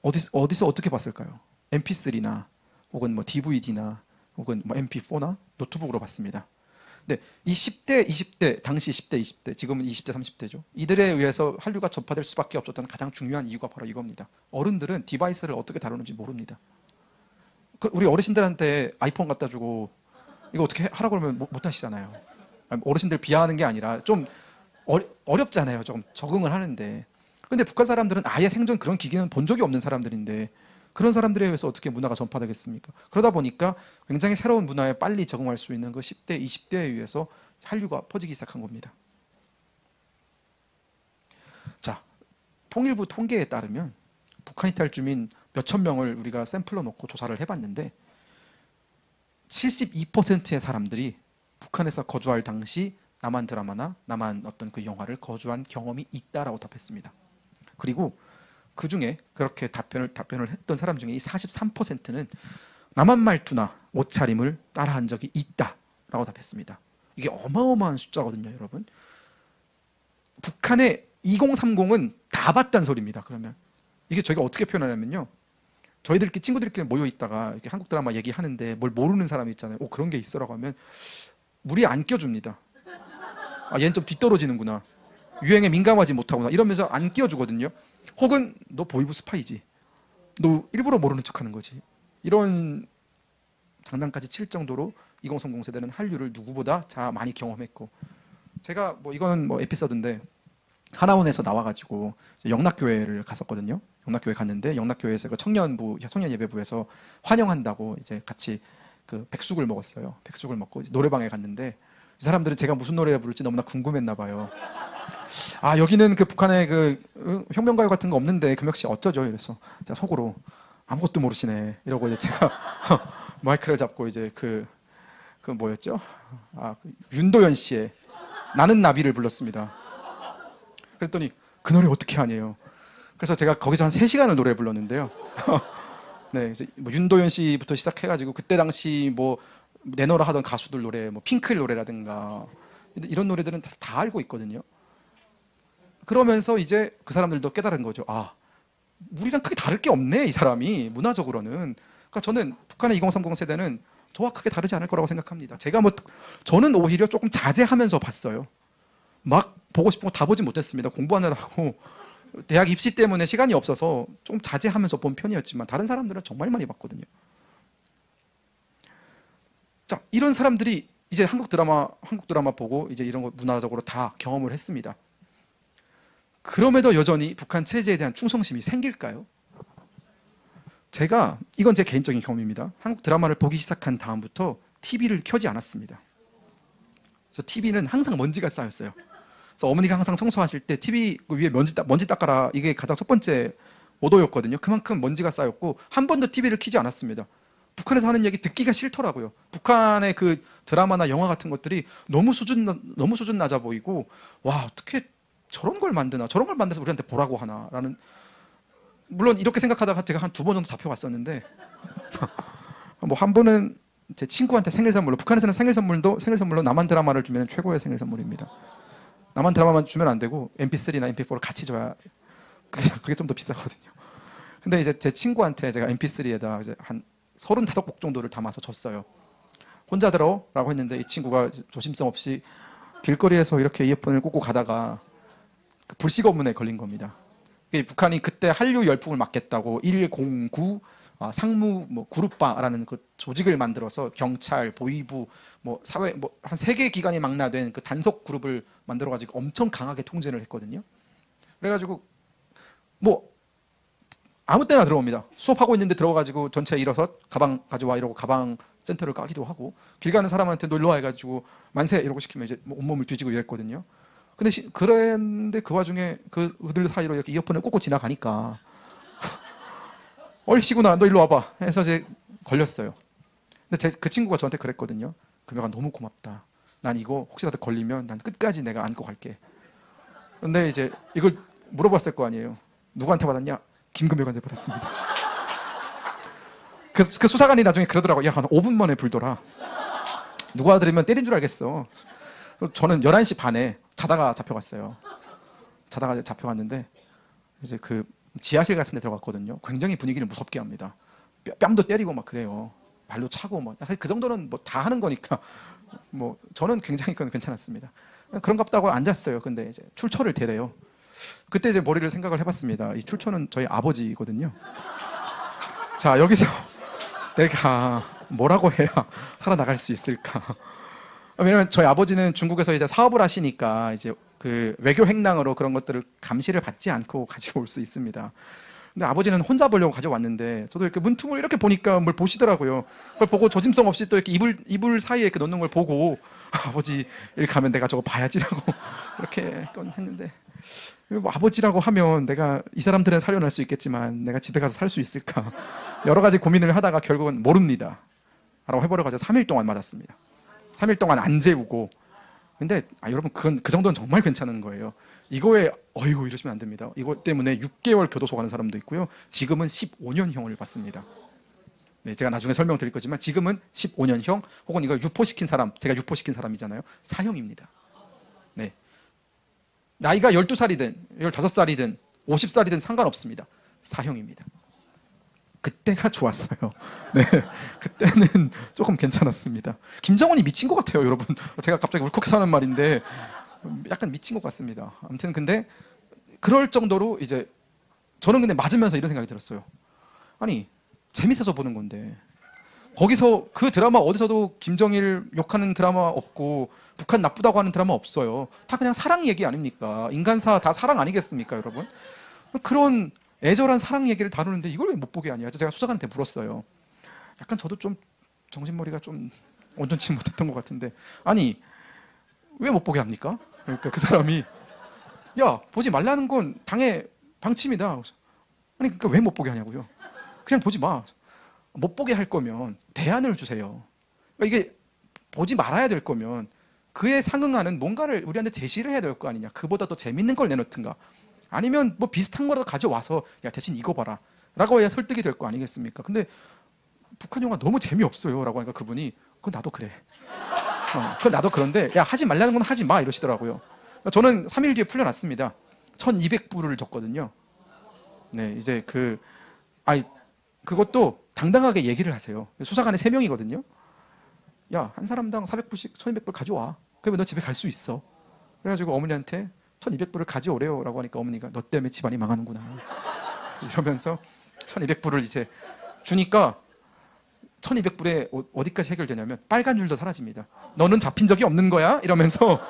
어디서 어떻게 봤을까요? MP3나 혹은 뭐 DVD나 혹은 뭐 MP4나 노트북으로 봤습니다. 근데 이 10대, 20대, 당시 10대, 20대, 지금은 20대, 30대죠. 이들에 의해서 한류가 전파될 수밖에 없었던 가장 중요한 이유가 바로 이겁니다. 어른들은 디바이스를 어떻게 다루는지 모릅니다. 우리 어르신들한테 아이폰 갖다 주고 이거 어떻게 하라고 그러면 못 하시잖아요. 어르신들 비하하는 게 아니라 좀 어렵잖아요. 좀 적응을 하는데. 근데 북한 사람들은 아예 생전 그런 기기는 본 적이 없는 사람들인데, 그런 사람들에 의해서 어떻게 문화가 전파되겠습니까? 그러다 보니까 굉장히 새로운 문화에 빨리 적응할 수 있는 그 10대, 20대에 의해서 한류가 퍼지기 시작한 겁니다. 자, 통일부 통계에 따르면 북한 이탈 주민 몇천 명을 우리가 샘플로 놓고 조사를 해봤는데 72%의 사람들이 북한에서 거주할 당시 남한 드라마나 남한 어떤 그 영화를 거주한 경험이 있다라고 답했습니다. 그리고 그 중에 그렇게 답변을 했던 사람 중에 이 43%는 남한 말투나 옷차림을 따라한 적이 있다라고 답했습니다. 이게 어마어마한 숫자거든요, 여러분. 북한의 2030은 다 봤다는 소리입니다. 그러면 이게 저희가 어떻게 표현하냐면요, 저희들끼리 친구들끼리 모여 있다가 이렇게 한국 드라마 얘기하는데 뭘 모르는 사람이 있잖아요. 그런 게 있어라고 하면 무리에 안 껴줍니다. 아, 얘는 좀 뒤떨어지는구나, 유행에 민감하지 못하구나, 이러면서 안 끼워주거든요. 혹은 너 보이브 스파이지, 너 일부러 모르는 척하는 거지, 이런 장난까지 칠 정도로 2030 세대는 한류를 누구보다 많이 경험했고, 제가 뭐 이거는 뭐 에피소드인데 하나원에서 나와가지고 영락교회를 갔었거든요. 영락교회 갔는데 영락교회에서 그 청년 예배부에서 환영한다고 이제 같이 그 백숙을 먹었어요. 백숙을 먹고 노래방에 갔는데 이 사람들은 제가 무슨 노래를 부를지 너무나 궁금했나 봐요. 아, 여기는 그 북한에 그 혁명가요 같은 거 없는데 금혁 씨 어쩌죠? 이래서 제가 속으로 아무것도 모르시네 이러고 이제 제가 마이크를 잡고 이제 그 뭐였죠? 윤도현 씨의 나는 나비를 불렀습니다. 그랬더니 그 노래 어떻게 하냐요. 그래서 제가 거기서 한 3시간을 노래 불렀는데요. 네, 이제 뭐 윤도현 씨부터 시작해가지고 그때 당시 뭐 내노라 하던 가수들 노래, 뭐 핑클 노래라든가 이런 노래들은 다 알고 있거든요. 그러면서 이제 그 사람들도 깨달은 거죠. 아, 우리랑 크게 다를 게 없네, 이 사람이 문화적으로는. 그러니까 저는 북한의 2030 세대는 저와 크게 다르지 않을 거라고 생각합니다. 저는 오히려 조금 자제하면서 봤어요. 막 보고 싶은 거 다 보지 못했습니다. 공부하느라고 대학 입시 때문에 시간이 없어서 좀 자제하면서 본 편이었지만 다른 사람들은 정말 많이 봤거든요. 자, 이런 사람들이 이제 한국 드라마 보고 이제 이런 거 문화적으로 다 경험을 했습니다. 그럼에도 여전히 북한 체제에 대한 충성심이 생길까요? 이건 제 개인적인 경험입니다. 한국 드라마를 보기 시작한 다음부터 TV를 켜지 않았습니다. 그래서 TV는 항상 먼지가 쌓였어요. 그래서 어머니가 항상 청소하실 때 TV 위에 먼지 닦아라, 이게 가장 첫 번째 오도였거든요. 그만큼 먼지가 쌓였고 한 번도 TV를 켜지 않았습니다. 북한에서 하는 얘기 듣기가 싫더라고요. 북한의 그 드라마나 영화 같은 것들이 너무 수준 낮아 보이고, 와, 어떻게 저런 걸 만드나, 저런 걸 만들어서 우리한테 보라고 하나라는, 물론 이렇게 생각하다가 제가 한 2번 정도 잡혀왔었는데 뭐 한 번은 제 친구한테 생일 선물로, 북한에서는 생일 선물로 남한 드라마를 주면 최고의 생일 선물입니다. 나만 드라마만 주면 안 되고 MP3나 MP4를 같이 줘야 그게 좀 더 비싸거든요. 근데 이제 제 친구한테 제가 MP3에다 이제 한 35곡 정도를 담아서 줬어요. 혼자 들어라고 했는데 이 친구가 조심성 없이 길거리에서 이렇게 이어폰을 꽂고 가다가 그 불식어문에 걸린 겁니다. 북한이 그때 한류 열풍을 막겠다고 109 상무 뭐 그룹바라는 그 조직을 만들어서 경찰, 보위부, 뭐 사회 뭐 한 3개 기관이 망라된 그 단속 그룹을 만들어 가지고 엄청 강하게 통제를 했거든요. 그래 가지고 뭐 아무 때나 들어옵니다. 수업하고 있는데 들어가지고 전체 일어서 가방 가져와 이러고 가방 센터를 까기도 하고 길 가는 사람한테 놀러 와가지고 만세 이러고 시키면 이제 온몸을 뒤지고 이랬거든요. 근데 그랬는데 그 와중에 그들 사이로 이렇게 이어폰을 꽂고 지나가니까 얼씨구나 너 일로 와봐 해서 이제 걸렸어요. 근데 그 친구가 저한테 그랬거든요. 금혁아 너무 고맙다. 난 이거 혹시라도 걸리면 난 끝까지 내가 안고 갈게. 근데 이제 이걸 물어봤을 거 아니에요. 누구한테 받았냐? 김금혁한테 받았습니다. 그 수사관이 나중에 그러더라고요. 야, 한 5분 만에 불더라. 누가 들으면 때린 줄 알겠어. 저는 11시 반에 자다가 잡혀갔어요. 자다가 잡혀갔는데 이제 그 지하실 같은 데 들어갔거든요. 굉장히 분위기를 무섭게 합니다. 뺨도 때리고 막 그래요. 발로 차고 뭐 사실 그 정도는 뭐 다 하는 거니까 뭐 저는 굉장히 그건 괜찮았습니다. 그런갑다고 앉았어요. 근데 이제 출처를 대래요. 그때 이제 머리를 생각을 해봤습니다. 이 출처는 저희 아버지거든요. 자, 여기서 내가 뭐라고 해야 살아나갈 수 있을까? 왜냐면 저희 아버지는 중국에서 이제 사업을 하시니까 이제 그 외교 행랑으로 그런 것들을 감시를 받지 않고 가지고 올 수 있습니다. 근데 아버지는 혼자 보려고 가져왔는데 저도 이렇게 문틈을 이렇게 보니까 뭘 보시더라고요. 그걸 보고 조심성 없이 또 이렇게 이불 사이에 이렇게 넣는 걸 보고 아버지 이렇게 하면 내가 저거 봐야지라고 이렇게 했는데 뭐 아버지라고 하면 내가 이 사람들은 살려낼 수 있겠지만 내가 집에 가서 살 수 있을까 여러 가지 고민을 하다가 결국은 모릅니다 라고 해버려가지고 3일 동안 맞았습니다. 3일 동안 안 재우고. 근데 여러분 그 정도는 정말 괜찮은 거예요. 이거에 어이구 이러시면 안 됩니다. 이것 때문에 6개월 교도소 가는 사람도 있고요. 지금은 15년형을 받습니다. 네, 제가 나중에 설명드릴 거지만 지금은 15년형 혹은 이걸 유포시킨 사람, 제가 유포시킨 사람이잖아요. 사형입니다. 네. 나이가 12살이든 15살이든 50살이든 상관없습니다. 사형입니다. 그때가 좋았어요. 네, 그때는 조금 괜찮았습니다. 김정은이 미친 것 같아요, 여러분. 제가 갑자기 울컥해서 하는 말인데 약간 미친 것 같습니다. 아무튼 근데 그럴 정도로 이제 저는 근데 맞으면서 이런 생각이 들었어요. 아니 재밌어서 보는 건데 거기서 그 드라마 어디서도 김정일 욕하는 드라마 없고 북한 나쁘다고 하는 드라마 없어요. 다 그냥 사랑 얘기 아닙니까? 인간사 다 사랑 아니겠습니까, 여러분? 그런 애절한 사랑 얘기를 다루는데 이걸 왜 못 보게 하냐. 제가 수사관한테 물었어요. 약간 저도 좀 정신머리가 좀 온전치 못했던 것 같은데 아니 왜 못 보게 합니까? 그러니까 그 사람이 야 보지 말라는 건 당의 방침이다. 아니 그러니까 왜 못 보게 하냐고요. 그냥 보지 마. 못 보게 할 거면 대안을 주세요. 그러니까 이게 보지 말아야 될 거면 그에 상응하는 뭔가를 우리한테 제시를 해야 될 거 아니냐. 그보다 더 재밌는 걸 내놓든가 아니면 뭐 비슷한 거라도 가져와서 야 대신 이거 봐라 라고 해야 설득이 될 거 아니겠습니까? 근데 북한 영화 너무 재미없어요 라고 하니까 그분이 그건 나도 그래. 그건 나도 그런데 야 하지 말라는 건 하지 마 이러시더라고요. 저는 3일 뒤에 풀려났습니다. 1200불을 줬거든요. 네, 이제 그것도 당당하게 얘기를 하세요. 수사관이 3명이거든요. 야, 한 사람당 400불씩 1200불 가져와. 그러면 너 집에 갈 수 있어. 그래가지고 어머니한테 1200불을 가져오래요 라고 하니까 어머니가 너 때문에 집안이 망하는구나 이러면서 1200불을 이제 주니까 1200불에 어디까지 해결되냐면 빨간 줄도 사라집니다. 너는 잡힌 적이 없는 거야? 이러면서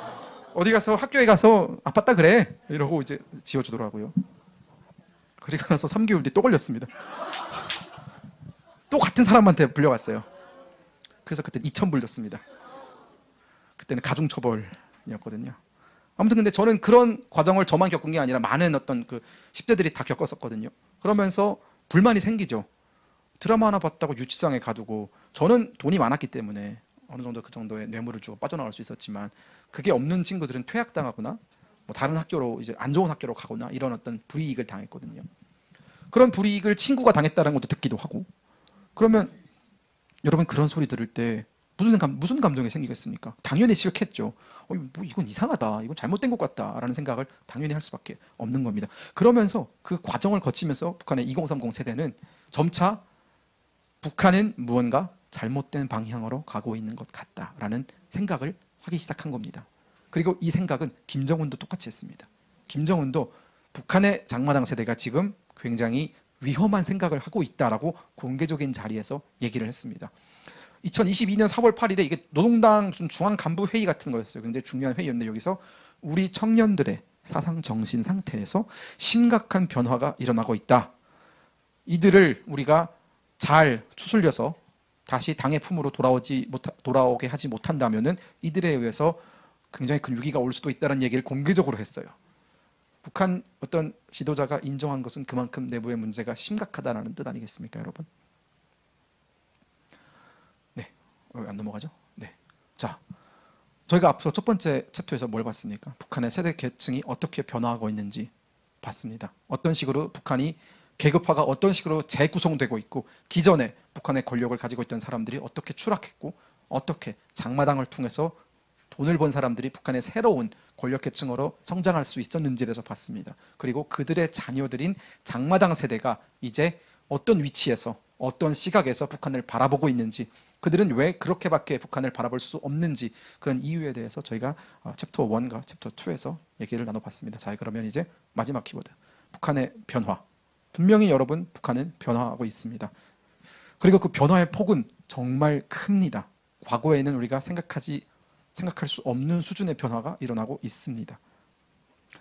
어디 가서 학교에 가서 아팠다 그래 이러고 이제 지워주더라고요. 그리고 나서 3개월 뒤 또 걸렸습니다. 또 같은 사람한테 불려갔어요. 그래서 그때 2000불 줬습니다. 그때는 가중처벌이었거든요. 아무튼 근데 저는 그런 과정을 저만 겪은 게 아니라 많은 어떤 그 10대들이 다 겪었었거든요. 그러면서 불만이 생기죠. 드라마 하나 봤다고 유치장에 가두고 저는 돈이 많았기 때문에 어느 정도 그 정도의 뇌물을 주고 빠져나갈 수 있었지만 그게 없는 친구들은 퇴학당하거나 뭐 다른 학교로 이제 안 좋은 학교로 가거나 이런 어떤 불이익을 당했거든요. 그런 불이익을 친구가 당했다는 것도 듣기도 하고 그러면 여러분 그런 소리 들을 때 무슨 감정이 생기겠습니까? 당연히 싫겠죠. 뭐 이건 이상하다, 이건 잘못된 것 같다라는 생각을 당연히 할 수밖에 없는 겁니다. 그러면서 그 과정을 거치면서 북한의 2030 세대는 점차 북한은 무언가 잘못된 방향으로 가고 있는 것 같다라는 생각을 하기 시작한 겁니다. 그리고 이 생각은 김정은도 똑같이 했습니다. 김정은도 북한의 장마당 세대가 지금 굉장히 위험한 생각을 하고 있다라고 공개적인 자리에서 얘기를 했습니다. 2022년 4월 8일에 이게 노동당 중앙 간부 회의 같은 거였어요. 굉장히 중요한 회의였는데 여기서 우리 청년들의 사상 정신 상태에서 심각한 변화가 일어나고 있다. 이들을 우리가 잘 추슬려서 다시 당의 품으로 돌아오게 하지 못한다면은 이들에 의해서 굉장히 큰 위기가 올 수도 있다는 얘기를 공개적으로 했어요. 북한 어떤 지도자가 인정한 것은 그만큼 내부의 문제가 심각하다는 뜻 아니겠습니까, 여러분? 네, 안 넘어가죠? 네. 자, 저희가 앞서 첫 번째 챕터에서 뭘 봤습니까? 북한의 세대 계층이 어떻게 변화하고 있는지 봤습니다. 어떤 식으로 북한이 계급화가 어떤 식으로 재구성되고 있고 기존에 북한의 권력을 가지고 있던 사람들이 어떻게 추락했고 어떻게 장마당을 통해서 돈을 번 사람들이 북한의 새로운 권력계층으로 성장할 수 있었는지에 대해서 봤습니다. 그리고 그들의 자녀들인 장마당 세대가 이제 어떤 위치에서 어떤 시각에서 북한을 바라보고 있는지, 그들은 왜 그렇게밖에 북한을 바라볼 수 없는지, 그런 이유에 대해서 저희가 챕터 1과 챕터 2에서 얘기를 나눠봤습니다. 자, 그러면 이제 마지막 키워드, 북한의 변화. 분명히 여러분, 북한은 변화하고 있습니다. 그리고 그 변화의 폭은 정말 큽니다. 과거에는 우리가 생각할 수 없는 수준의 변화가 일어나고 있습니다.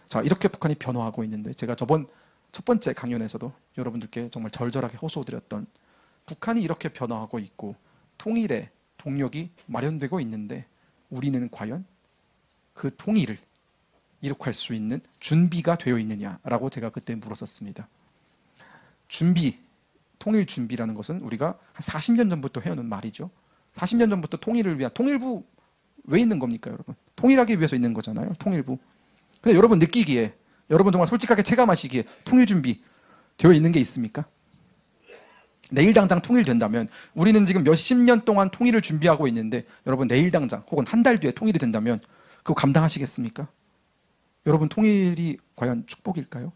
자, 이렇게 북한이 변화하고 있는데 제가 저번 첫 번째 강연에서도 여러분들께 정말 절절하게 호소드렸던, 북한이 이렇게 변화하고 있고 통일의 동력이 마련되고 있는데 우리는 과연 그 통일을 이룩할 수 있는 준비가 되어 있느냐라고 제가 그때 물었었습니다. 통일 준비라는 것은 우리가 한 40년 전부터 해오는 말이죠. 40년 전부터 통일을 위한, 통일부 왜 있는 겁니까, 여러분? 통일하기 위해서 있는 거잖아요, 통일부. 근데 여러분 느끼기에, 여러분 정말 솔직하게 체감하시기에 통일 준비 되어 있는 게 있습니까? 내일 당장 통일된다면, 우리는 지금 몇십 년 동안 통일을 준비하고 있는데 여러분 내일 당장 혹은 한 달 뒤에 통일이 된다면 그거 감당하시겠습니까? 여러분 통일이 과연 축복일까요?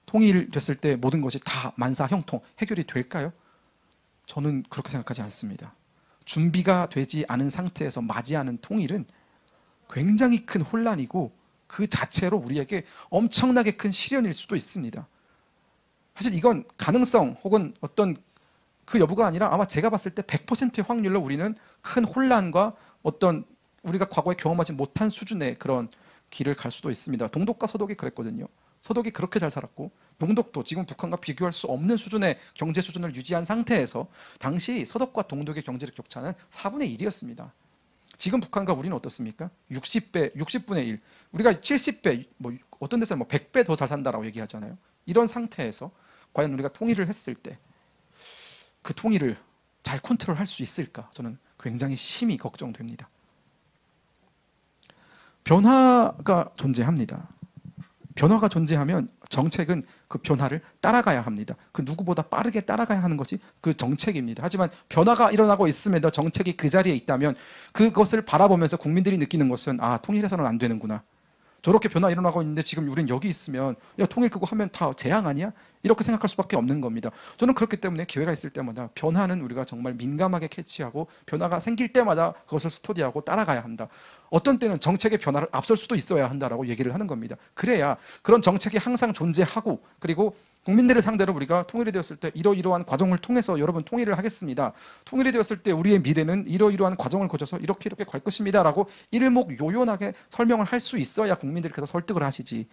통일됐을 때 모든 것이 다 만사형통 해결이 될까요? 저는 그렇게 생각하지 않습니다. 준비가 되지 않은 상태에서 맞이하는 통일은 굉장히 큰 혼란이고 그 자체로 우리에게 엄청나게 큰 시련일 수도 있습니다. 사실 이건 가능성 혹은 어떤 그 여부가 아니라 아마 제가 봤을 때 100%의 확률로 우리는 큰 혼란과 어떤 우리가 과거에 경험하지 못한 수준의 그런 길을 갈 수도 있습니다. 동독과 서독이 그랬거든요. 서독이 그렇게 잘 살았고 동독도 지금 북한과 비교할 수 없는 수준의 경제 수준을 유지한 상태에서 당시 서독과 동독의 경제력 격차는 4분의 1이었습니다. 지금 북한과 우리는 어떻습니까? 60분의 1. 우리가 70배, 뭐 어떤 데서는 뭐 100배 더 잘 산다라고 얘기하잖아요. 이런 상태에서 과연 우리가 통일을 했을 때 그 통일을 잘 컨트롤할 수 있을까? 저는 굉장히 심히 걱정됩니다. 변화가 존재합니다. 변화가 존재하면 정책은 그 변화를 따라가야 합니다. 그 누구보다 빠르게 따라가야 하는 것이 그 정책입니다. 하지만 변화가 일어나고 있음에도 정책이 그 자리에 있다면 그것을 바라보면서 국민들이 느끼는 것은 아, 통일해서는 안 되는구나. 저렇게 변화 일어나고 있는데 지금 우린 여기 있으면 야, 통일 그거 하면 다 재앙 아니야? 이렇게 생각할 수밖에 없는 겁니다. 저는 그렇기 때문에 기회가 있을 때마다 변화는 우리가 정말 민감하게 캐치하고 변화가 생길 때마다 그것을 스터디하고 따라가야 한다. 어떤 때는 정책의 변화를 앞설 수도 있어야 한다라고 얘기를 하는 겁니다. 그래야 그런 정책이 항상 존재하고 그리고 국민들을 상대로 우리가 통일이 되었을 때 이러이러한 과정을 통해서 여러분 통일을 하겠습니다. 통일이 되었을 때 우리의 미래는 이러이러한 과정을 거쳐서 이렇게 갈 것입니다 라고 일목요연하게 설명을 할 수 있어야 국민들께서 설득을 하시지.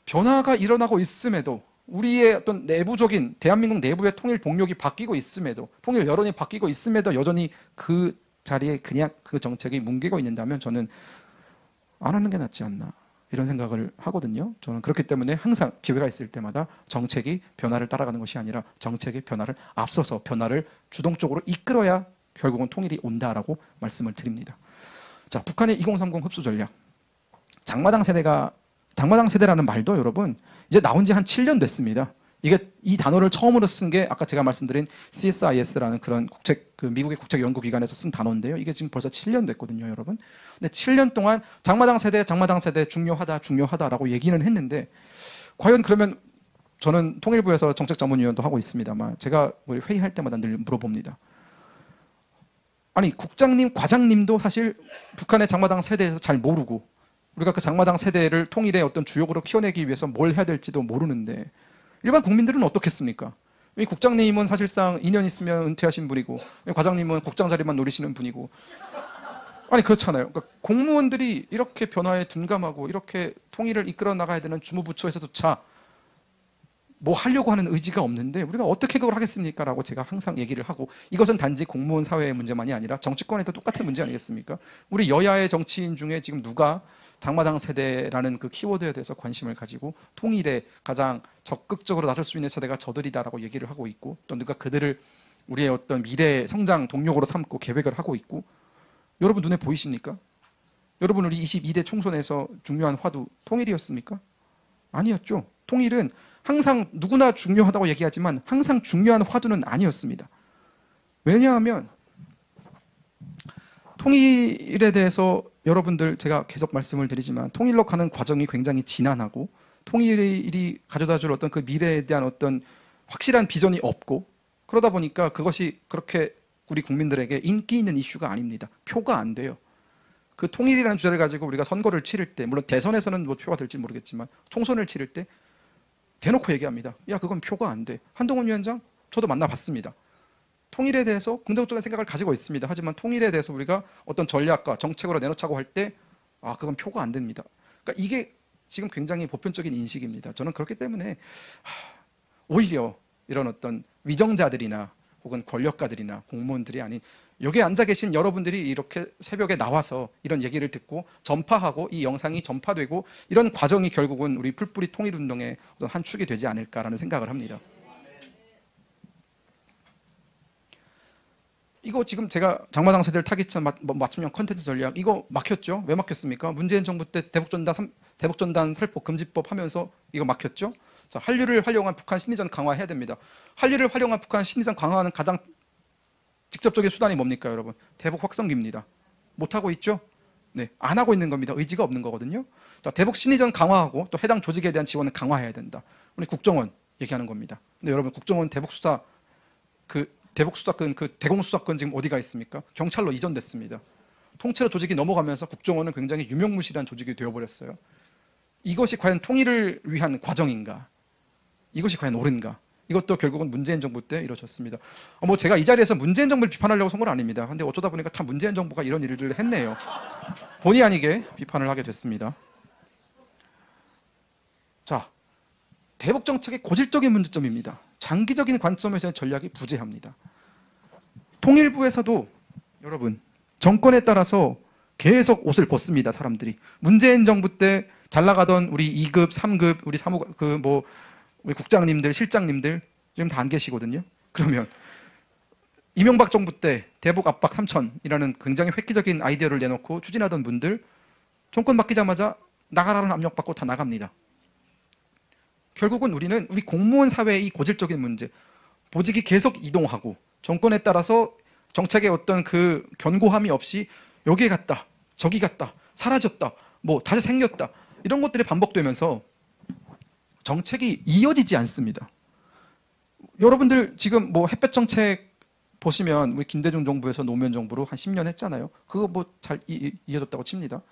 변화가 일어나고 있음에도 우리의 어떤 내부적인 대한민국 내부의 통일 동력이 바뀌고 있음에도 통일 여론이 바뀌고 있음에도 여전히 그 자리에 그냥 그 정책이 뭉개고 있는다면 저는 안 하는 게 낫지 않나 이런 생각을 하거든요. 저는 그렇기 때문에 항상 기회가 있을 때마다 정책이 변화를 따라가는 것이 아니라 정책의 변화를 앞서서 변화를 주동적으로 이끌어야 결국은 통일이 온다라고 말씀을 드립니다. 자, 북한의 2030 흡수 전략. 장마당 세대라는 말도 여러분 이제 나온 지 한 7년 됐습니다. 이게 이 단어를 처음으로 쓴 게 아까 제가 말씀드린 CSIS라는 그런 미국의 국책 연구기관에서 쓴 단어인데요. 이게 지금 벌써 7년 됐거든요, 여러분. 근데 7년 동안 장마당 세대 중요하다라고 얘기는 했는데 과연 그러면 저는 통일부에서 정책자문위원도 하고 있습니다만 제가 우리 회의할 때마다 늘 물어봅니다. 아니 국장님, 과장님도 사실 북한의 장마당 세대에서 잘 모르고 우리가 그 장마당 세대를 통일의 어떤 주역으로 키워내기 위해서 뭘 해야 될지도 모르는데 일반 국민들은 어떻겠습니까? 이 국장님은 사실상 2년 있으면 은퇴하신 분이고 과장님은 국장 자리만 노리시는 분이고 아니 그렇잖아요. 그러니까 공무원들이 이렇게 변화에 둔감하고 이렇게 통일을 이끌어 나가야 되는 주무부처에서조차 뭐 하려고 하는 의지가 없는데 우리가 어떻게 그걸 하겠습니까? 라고 제가 항상 얘기를 하고 이것은 단지 공무원 사회의 문제만이 아니라 정치권에도 똑같은 문제 아니겠습니까? 우리 여야의 정치인 중에 지금 누가 장마당 세대라는 그 키워드에 대해서 관심을 가지고 통일에 가장 적극적으로 나설 수 있는 세대가 저들이다라고 얘기를 하고 있고 또 누가 그들을 우리의 어떤 미래 성장 동력으로 삼고 계획을 하고 있고 여러분 눈에 보이십니까? 여러분 우리 22대 총선에서 중요한 화두 통일이었습니까? 아니었죠. 통일은 항상 누구나 중요하다고 얘기하지만 항상 중요한 화두는 아니었습니다. 왜냐하면 통일에 대해서 여러분들 제가 계속 말씀을 드리지만 통일로 가는 과정이 굉장히 지난하고 통일이 가져다 줄 어떤 그 미래에 대한 어떤 확실한 비전이 없고 그러다 보니까 그것이 그렇게 우리 국민들에게 인기 있는 이슈가 아닙니다. 표가 안 돼요. 그 통일이라는 주제를 가지고 우리가 선거를 치를 때 물론 대선에서는 뭐 표가 될지 모르겠지만 총선을 치를 때 대놓고 얘기합니다. 야 그건 표가 안 돼. 한동훈 위원장 저도 만나봤습니다. 통일에 대해서 긍정적인 생각을 가지고 있습니다. 하지만 통일에 대해서 우리가 어떤 전략과 정책으로 내놓자고 할 때 그건 표가 안 됩니다. 그러니까 이게 지금 굉장히 보편적인 인식입니다. 저는 그렇기 때문에 오히려 이런 어떤 위정자들이나 혹은 권력가들이나 공무원들이 아닌 여기에 앉아 계신 여러분들이 이렇게 새벽에 나와서 이런 얘기를 듣고 전파하고 이 영상이 전파되고 이런 과정이 결국은 우리 풀뿌리 통일운동의 한 축이 되지 않을까라는 생각을 합니다. 이거 지금 제가 장마당 세대를 타깃한 맞춤형 컨텐츠 전략 이거 막혔죠? 왜 막혔습니까? 문재인 정부 때 대북전단 살포 금지법 하면서 이거 막혔죠? 자, 한류를 활용한 북한 심리전 강화해야 됩니다. 한류를 활용한 북한 심리전 강화하는 가장 직접적인 수단이 뭡니까, 여러분? 대북 확성기입니다. 못하고 있죠? 네, 안 하고 있는 겁니다. 의지가 없는 거거든요. 자, 대북 심리전 강화하고 또 해당 조직에 대한 지원을 강화해야 된다. 우리 국정원 얘기하는 겁니다. 근데 여러분 국정원 대북수사권 그 대공수사권 지금 어디가 있습니까? 경찰로 이전됐습니다. 통째로 조직이 넘어가면서 국정원은 굉장히 유명무실한 조직이 되어버렸어요. 이것이 과연 통일을 위한 과정인가? 이것이 과연 옳은가? 이것도 결국은 문재인 정부 때 이루어졌습니다. 뭐 제가 이 자리에서 문재인 정부를 비판하려고 선 건 아닙니다. 근데 어쩌다 보니까 다 문재인 정부가 이런 일들을 했네요. 본의 아니게 비판을 하게 됐습니다. 자, 대북 정책의 고질적인 문제점입니다. 장기적인 관점에서의 전략이 부재합니다. 통일부에서도 여러분 정권에 따라서 계속 옷을 벗습니다. 사람들이 문재인 정부 때 잘 나가던 우리 2급, 3급 우리 우리 국장님들, 실장님들 지금 다 안 계시거든요. 그러면 이명박 정부 때 대북 압박 3천이라는 굉장히 획기적인 아이디어를 내놓고 추진하던 분들 정권 바뀌자마자 나가라는 압력받고 다 나갑니다. 결국은 우리는 우리 공무원 사회의 이 고질적인 문제, 보직이 계속 이동하고 정권에 따라서 정책의 어떤 그 견고함이 없이 여기에 갔다, 저기 갔다, 사라졌다, 뭐 다시 생겼다 이런 것들이 반복되면서 정책이 이어지지 않습니다. 여러분들 지금 뭐 햇볕 정책 보시면 우리 김대중 정부에서 노무현 정부로 한 10년 했잖아요. 그거 뭐 잘 이어졌다고 칩니다.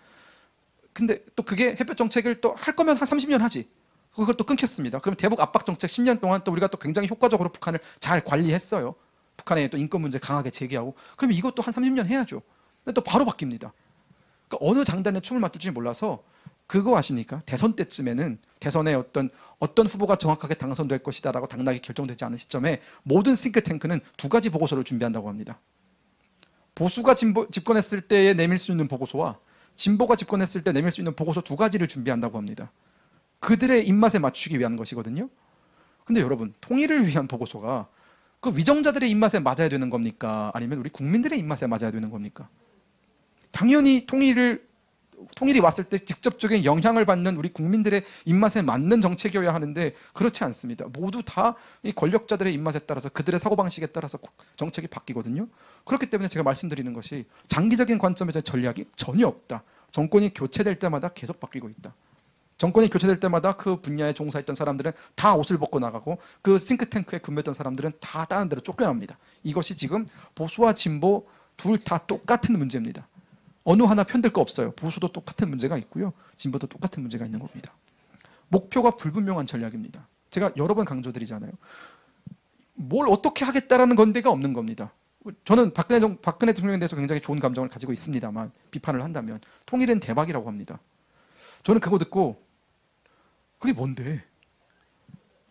근데 또 그게 햇볕 정책을 또 할 거면 한 30년 하지. 그걸 또 끊겼습니다. 그럼 대북 압박 정책 10년 동안 또 우리가 또 굉장히 효과적으로 북한을 잘 관리했어요. 북한의 또 인권 문제 강하게 제기하고. 그럼 이것도 한 30년 해야죠. 근데 또 바로 바뀝니다. 그러니까 어느 장단에 춤을 맞출지 몰라서 그거 아십니까? 대선 때쯤에는 대선에 어떤 후보가 정확하게 당선될 것이다라고 당락이 결정되지 않은 시점에 모든 싱크탱크는 두 가지 보고서를 준비한다고 합니다. 보수가 집권했을 때에 내밀 수 있는 보고서와 진보가 집권했을 때 내밀 수 있는 보고서 두 가지를 준비한다고 합니다. 그들의 입맛에 맞추기 위한 것이거든요. 근데 여러분 통일을 위한 보고서가 그 위정자들의 입맛에 맞아야 되는 겁니까? 아니면 우리 국민들의 입맛에 맞아야 되는 겁니까? 당연히 통일을 통일이 왔을 때 직접적인 영향을 받는 우리 국민들의 입맛에 맞는 정책이어야 하는데 그렇지 않습니다. 모두 다 이 권력자들의 입맛에 따라서 그들의 사고방식에 따라서 정책이 바뀌거든요. 그렇기 때문에 제가 말씀드리는 것이 장기적인 관점에서 전략이 전혀 없다. 정권이 교체될 때마다 계속 바뀌고 있다. 정권이 교체될 때마다 그 분야에 종사했던 사람들은 다 옷을 벗고 나가고 그 싱크탱크에 근무했던 사람들은 다 다른 데로 쫓겨납니다. 이것이 지금 보수와 진보 둘 다 똑같은 문제입니다. 어느 하나 편들 거 없어요. 보수도 똑같은 문제가 있고요. 진보도 똑같은 문제가 있는 겁니다. 목표가 불분명한 전략입니다. 제가 여러 번 강조드리잖아요. 뭘 어떻게 하겠다라는 건데가 없는 겁니다. 저는 박근혜 대통령에 대해서 굉장히 좋은 감정을 가지고 있습니다만 비판을 한다면 통일은 대박이라고 합니다. 저는 그거 듣고 그게 뭔데?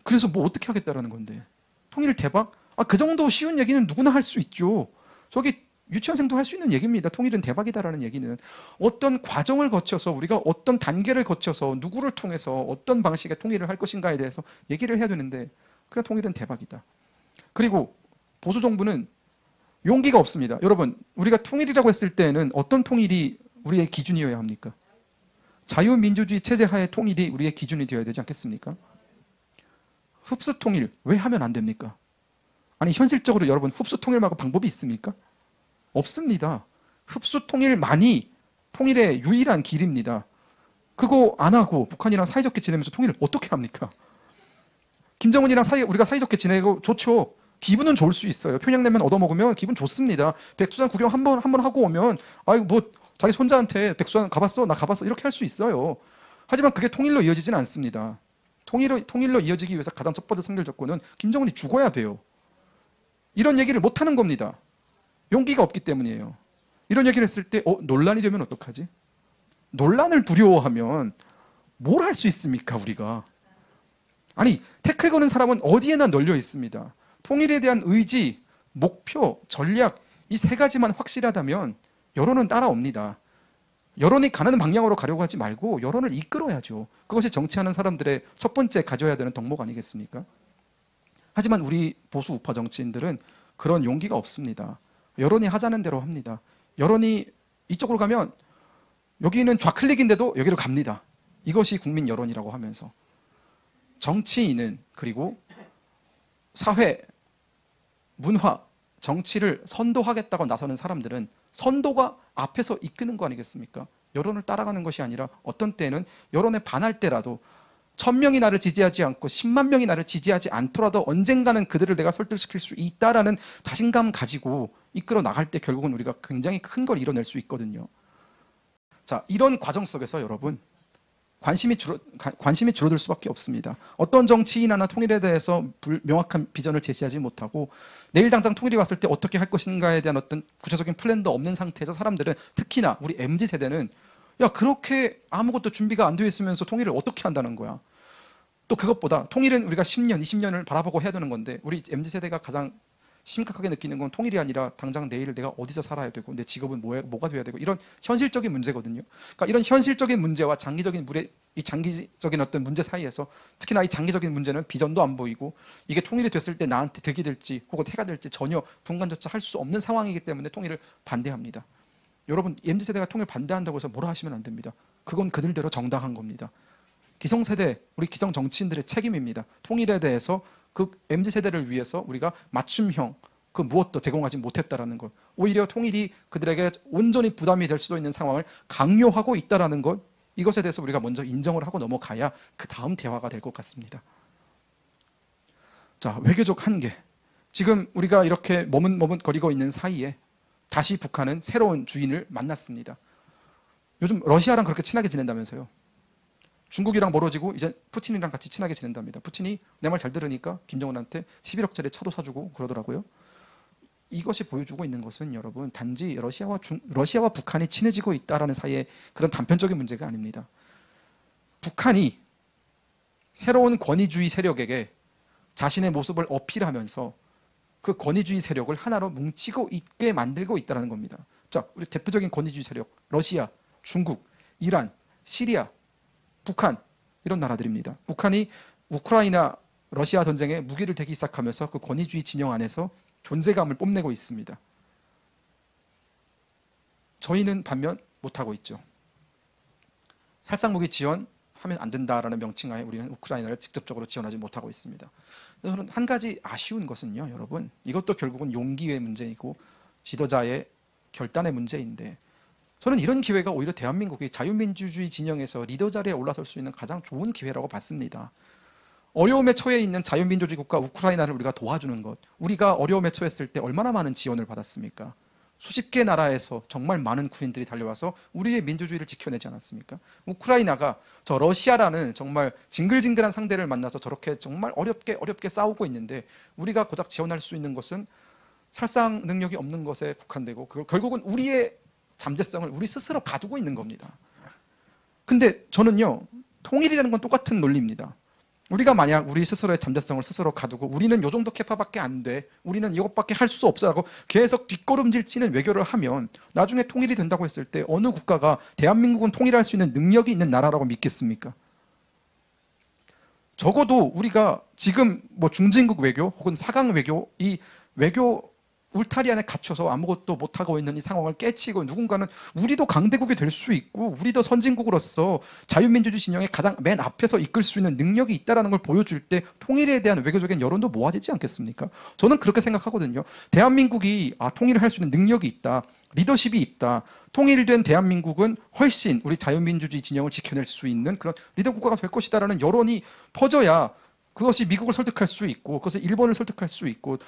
그래서 뭐 어떻게 하겠다라는 건데? 통일 대박? 그 정도 쉬운 얘기는 누구나 할 수 있죠. 저기 유치원생도 할 수 있는 얘기입니다. 통일은 대박이다라는 얘기는 어떤 과정을 거쳐서 우리가 어떤 단계를 거쳐서 누구를 통해서 어떤 방식의 통일을 할 것인가에 대해서 얘기를 해야 되는데 그냥 통일은 대박이다. 그리고 보수 정부는 용기가 없습니다. 여러분, 우리가 통일이라고 했을 때는 어떤 통일이 우리의 기준이어야 합니까? 자유민주주의 체제 하에 통일이 우리의 기준이 되어야 되지 않겠습니까? 흡수 통일 왜 하면 안 됩니까? 아니 현실적으로 여러분 흡수 통일 말고 방법이 있습니까? 없습니다. 흡수 통일만이 통일의 유일한 길입니다. 그거 안 하고 북한이랑 사이좋게 지내면서 통일을 어떻게 합니까? 김정은이랑 우리가 사이좋게 지내고 좋죠. 기분은 좋을 수 있어요. 평양냉면 얻어먹으면 기분 좋습니다. 백두산 구경 한번 하고 오면 아이고 뭐 자기 손자한테 백두산 가봤어? 나 가봤어? 이렇게 할 수 있어요. 하지만 그게 통일로 이어지진 않습니다. 통일로 이어지기 위해서 가장 첫 번째 선결 조건은 김정은이 죽어야 돼요. 이런 얘기를 못 하는 겁니다. 용기가 없기 때문이에요. 이런 얘기를 했을 때 논란이 되면 어떡하지? 논란을 두려워하면 뭘 할 수 있습니까 우리가? 아니 태클 거는 사람은 어디에나 널려 있습니다. 통일에 대한 의지, 목표, 전략 이 세 가지만 확실하다면 여론은 따라옵니다. 여론이 가는 방향으로 가려고 하지 말고 여론을 이끌어야죠. 그것이 정치하는 사람들의 첫 번째 가져야 되는 덕목 아니겠습니까? 하지만 우리 보수 우파 정치인들은 그런 용기가 없습니다. 여론이 하자는 대로 합니다. 여론이 이쪽으로 가면 여기는 좌클릭인데도 여기로 갑니다. 이것이 국민 여론이라고 하면서 정치인은 그리고 사회, 문화, 정치를 선도하겠다고 나서는 사람들은 선도가 앞에서 이끄는 거 아니겠습니까? 여론을 따라가는 것이 아니라 어떤 때는 여론에 반할 때라도 1000명이 나를 지지하지 않고 10만 명이 나를 지지하지 않더라도 언젠가는 그들을 내가 설득시킬 수 있다라는 자신감 가지고 이끌어 나갈 때 결국은 우리가 굉장히 큰 걸 이뤄낼 수 있거든요. 자, 이런 과정 속에서 여러분 관심이 줄어들 수밖에 없습니다. 어떤 정치인 하나 통일에 대해서 명확한 비전을 제시하지 못하고 내일 당장 통일이 왔을 때 어떻게 할 것인가에 대한 어떤 구체적인 플랜도 없는 상태에서 사람들은 특히나 우리 MZ세대는 야 그렇게 아무것도 준비가 안 되어 있으면서 통일을 어떻게 한다는 거야. 또 그것보다 통일은 우리가 10년, 20년을 바라보고 해야 되는 건데 우리 MZ세대가 가장 심각하게 느끼는 건 통일이 아니라 당장 내일 내가 어디서 살아야 되고 내 직업은 뭐가 돼야 되고 이런 현실적인 문제거든요. 그러니까 이런 현실적인 문제와 장기적인 어떤 문제 사이에서 특히나 이 장기적인 문제는 비전도 안 보이고 이게 통일이 됐을 때 나한테 득이 될지 혹은 해가 될지 전혀 분간조차 할 수 없는 상황이기 때문에 통일을 반대합니다. 여러분 MZ세대가 통일 반대한다고 해서 뭐라 하시면 안 됩니다. 그건 그들대로 정당한 겁니다. 기성세대, 우리 기성 정치인들의 책임입니다. 통일에 대해서 그 MZ세대를 위해서 우리가 맞춤형 그 무엇도 제공하지 못했다라는 것, 오히려 통일이 그들에게 온전히 부담이 될 수도 있는 상황을 강요하고 있다라는 것, 이것에 대해서 우리가 먼저 인정을 하고 넘어가야 그 다음 대화가 될 것 같습니다. 자, 외교적 한계. 지금 우리가 이렇게 머뭇머뭇거리고 있는 사이에 다시 북한은 새로운 주인을 만났습니다. 요즘 러시아랑 그렇게 친하게 지낸다면서요. 중국이랑 멀어지고 이제 푸틴이랑 같이 친하게 지낸답니다. 푸틴이 내 말 잘 들으니까 김정은한테 11억짜리 차도 사주고 그러더라고요. 이것이 보여주고 있는 것은 여러분 단지 러시아와 북한이 친해지고 있다라는 사이에 그런 단편적인 문제가 아닙니다. 북한이 새로운 권위주의 세력에게 자신의 모습을 어필하면서 그 권위주의 세력을 하나로 뭉치고 있게 만들고 있다는 겁니다. 자, 우리 대표적인 권위주의 세력 러시아, 중국, 이란, 시리아, 북한 이런 나라들입니다. 북한이 우크라이나 러시아 전쟁에 무기를 대기 시작하면서 그 권위주의 진영 안에서 존재감을 뽐내고 있습니다. 저희는 반면 못하고 있죠. 살상무기 지원하면 안 된다라는 명칭하에 우리는 우크라이나를 직접적으로 지원하지 못하고 있습니다. 저는 한 가지 아쉬운 것은요, 여러분, 이것도 결국은 용기의 문제이고 지도자의 결단의 문제인데, 저는 이런 기회가 오히려 대한민국이 자유민주주의 진영에서 리더 자리에 올라설 수 있는 가장 좋은 기회라고 봤습니다. 어려움에 처해 있는 자유민주주의 국가 우크라이나를 우리가 도와주는 것, 우리가 어려움에 처했을 때 얼마나 많은 지원을 받았습니까? 수십 개 나라에서 정말 많은 군인들이 달려와서 우리의 민주주의를 지켜내지 않았습니까? 우크라이나가 저 러시아라는 정말 징글징글한 상대를 만나서 저렇게 정말 어렵게 싸우고 있는데, 우리가 고작 지원할 수 있는 것은 살상 능력이 없는 것에 국한되고, 그걸 결국은 우리의 잠재성을 우리 스스로 가두고 있는 겁니다. 근데 저는요, 통일이라는 건 똑같은 논리입니다. 우리가 만약 우리 스스로의 잠재성을 스스로 가두고 우리는 요 정도 캐파밖에 안 돼, 우리는 이것밖에 할 수 없어라고 계속 뒷걸음질 치는 외교를 하면 나중에 통일이 된다고 했을 때 어느 국가가 대한민국은 통일할 수 있는 능력이 있는 나라라고 믿겠습니까? 적어도 우리가 지금 뭐 중진국 외교 혹은 사강 외교, 이 외교 울타리 안에 갇혀서 아무것도 못하고 있는 이 상황을 깨치고, 누군가는 우리도 강대국이 될 수 있고 우리도 선진국으로서 자유민주주의 진영의 가장 맨 앞에서 이끌 수 있는 능력이 있다는 걸 보여줄 때 통일에 대한 외교적인 여론도 모아지지 않겠습니까? 저는 그렇게 생각하거든요. 대한민국이 통일을 할 수 있는 능력이 있다, 리더십이 있다, 통일된 대한민국은 훨씬 우리 자유민주주의 진영을 지켜낼 수 있는 그런 리더 국가가 될 것이다라는 여론이 퍼져야 그것이 미국을 설득할 수 있고, 그것을 일본을 설득할 수 있고,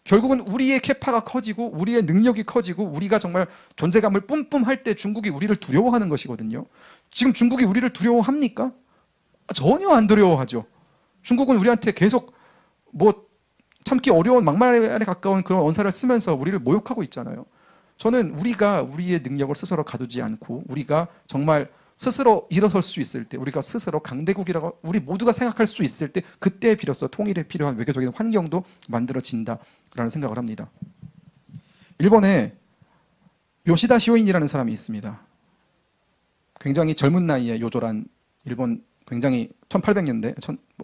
결국은 우리의 캐파가 커지고 우리의 능력이 커지고 우리가 정말 존재감을 뿜뿜할 때 중국이 우리를 두려워하는 것이거든요. 지금 중국이 우리를 두려워합니까? 전혀 안 두려워하죠. 중국은 우리한테 계속 뭐 참기 어려운 막말에 가까운 그런 언사를 쓰면서 우리를 모욕하고 있잖아요. 저는 우리가 우리의 능력을 스스로 가두지 않고 우리가 정말 스스로 일어설 수 있을 때, 우리가 스스로 강대국이라고 우리 모두가 생각할 수 있을 때, 그때에 비로소 통일에 필요한 외교적인 환경도 만들어진다라는 생각을 합니다. 일본에 요시다 시오인이라는 사람이 있습니다. 굉장히 젊은 나이에 요절한 일본 굉장히 1800년대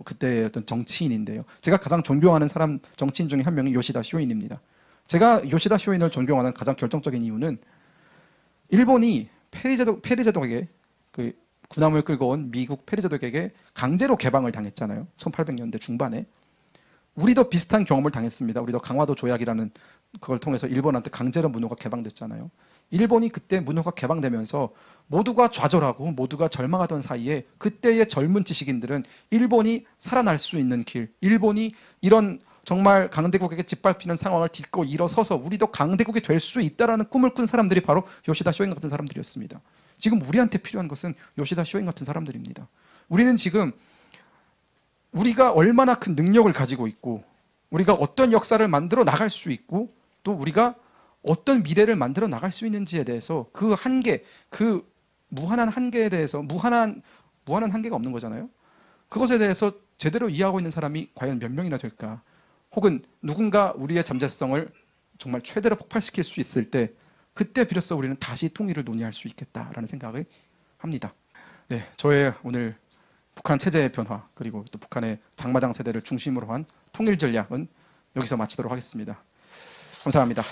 그때의 어떤 정치인인데요. 제가 가장 존경하는 사람, 정치인 중에 한 명이 요시다 시오인입니다. 제가 요시다 시오인을 존경하는 가장 결정적인 이유는 일본이 페리제독에게 그 군함을 끌고 온 미국 페리제독에게 강제로 개방을 당했잖아요. 1800년대 중반에. 우리도 비슷한 경험을 당했습니다. 우리도 강화도 조약이라는 그걸 통해서 일본한테 강제로 문호가 개방됐잖아요. 일본이 그때 문호가 개방되면서 모두가 좌절하고 모두가 절망하던 사이에 그때의 젊은 지식인들은 일본이 살아날 수 있는 길, 일본이 이런 정말 강대국에게 짓밟히는 상황을 딛고 일어서서 우리도 강대국이 될 수 있다라는 꿈을 꾼 사람들이 바로 요시다 쇼인 같은 사람들이었습니다. 지금 우리한테 필요한 것은 요시다 쇼인 같은 사람들입니다. 우리는 지금 우리가 얼마나 큰 능력을 가지고 있고, 우리가 어떤 역사를 만들어 나갈 수 있고, 또 우리가 어떤 미래를 만들어 나갈 수 있는지에 대해서 그 한계, 그 무한한 한계에 대해서 무한한 한계가 없는 거잖아요. 그것에 대해서 제대로 이해하고 있는 사람이 과연 몇 명이나 될까? 혹은 누군가 우리의 잠재성을 정말 최대로 폭발시킬 수 있을 때, 그때 비로소 우리는 다시 통일을 논의할 수 있겠다라는 생각을 합니다. 네, 저의 오늘 북한 체제의 변화, 그리고 또 북한의 장마당 세대를 중심으로 한 통일 전략은 여기서 마치도록 하겠습니다. 감사합니다.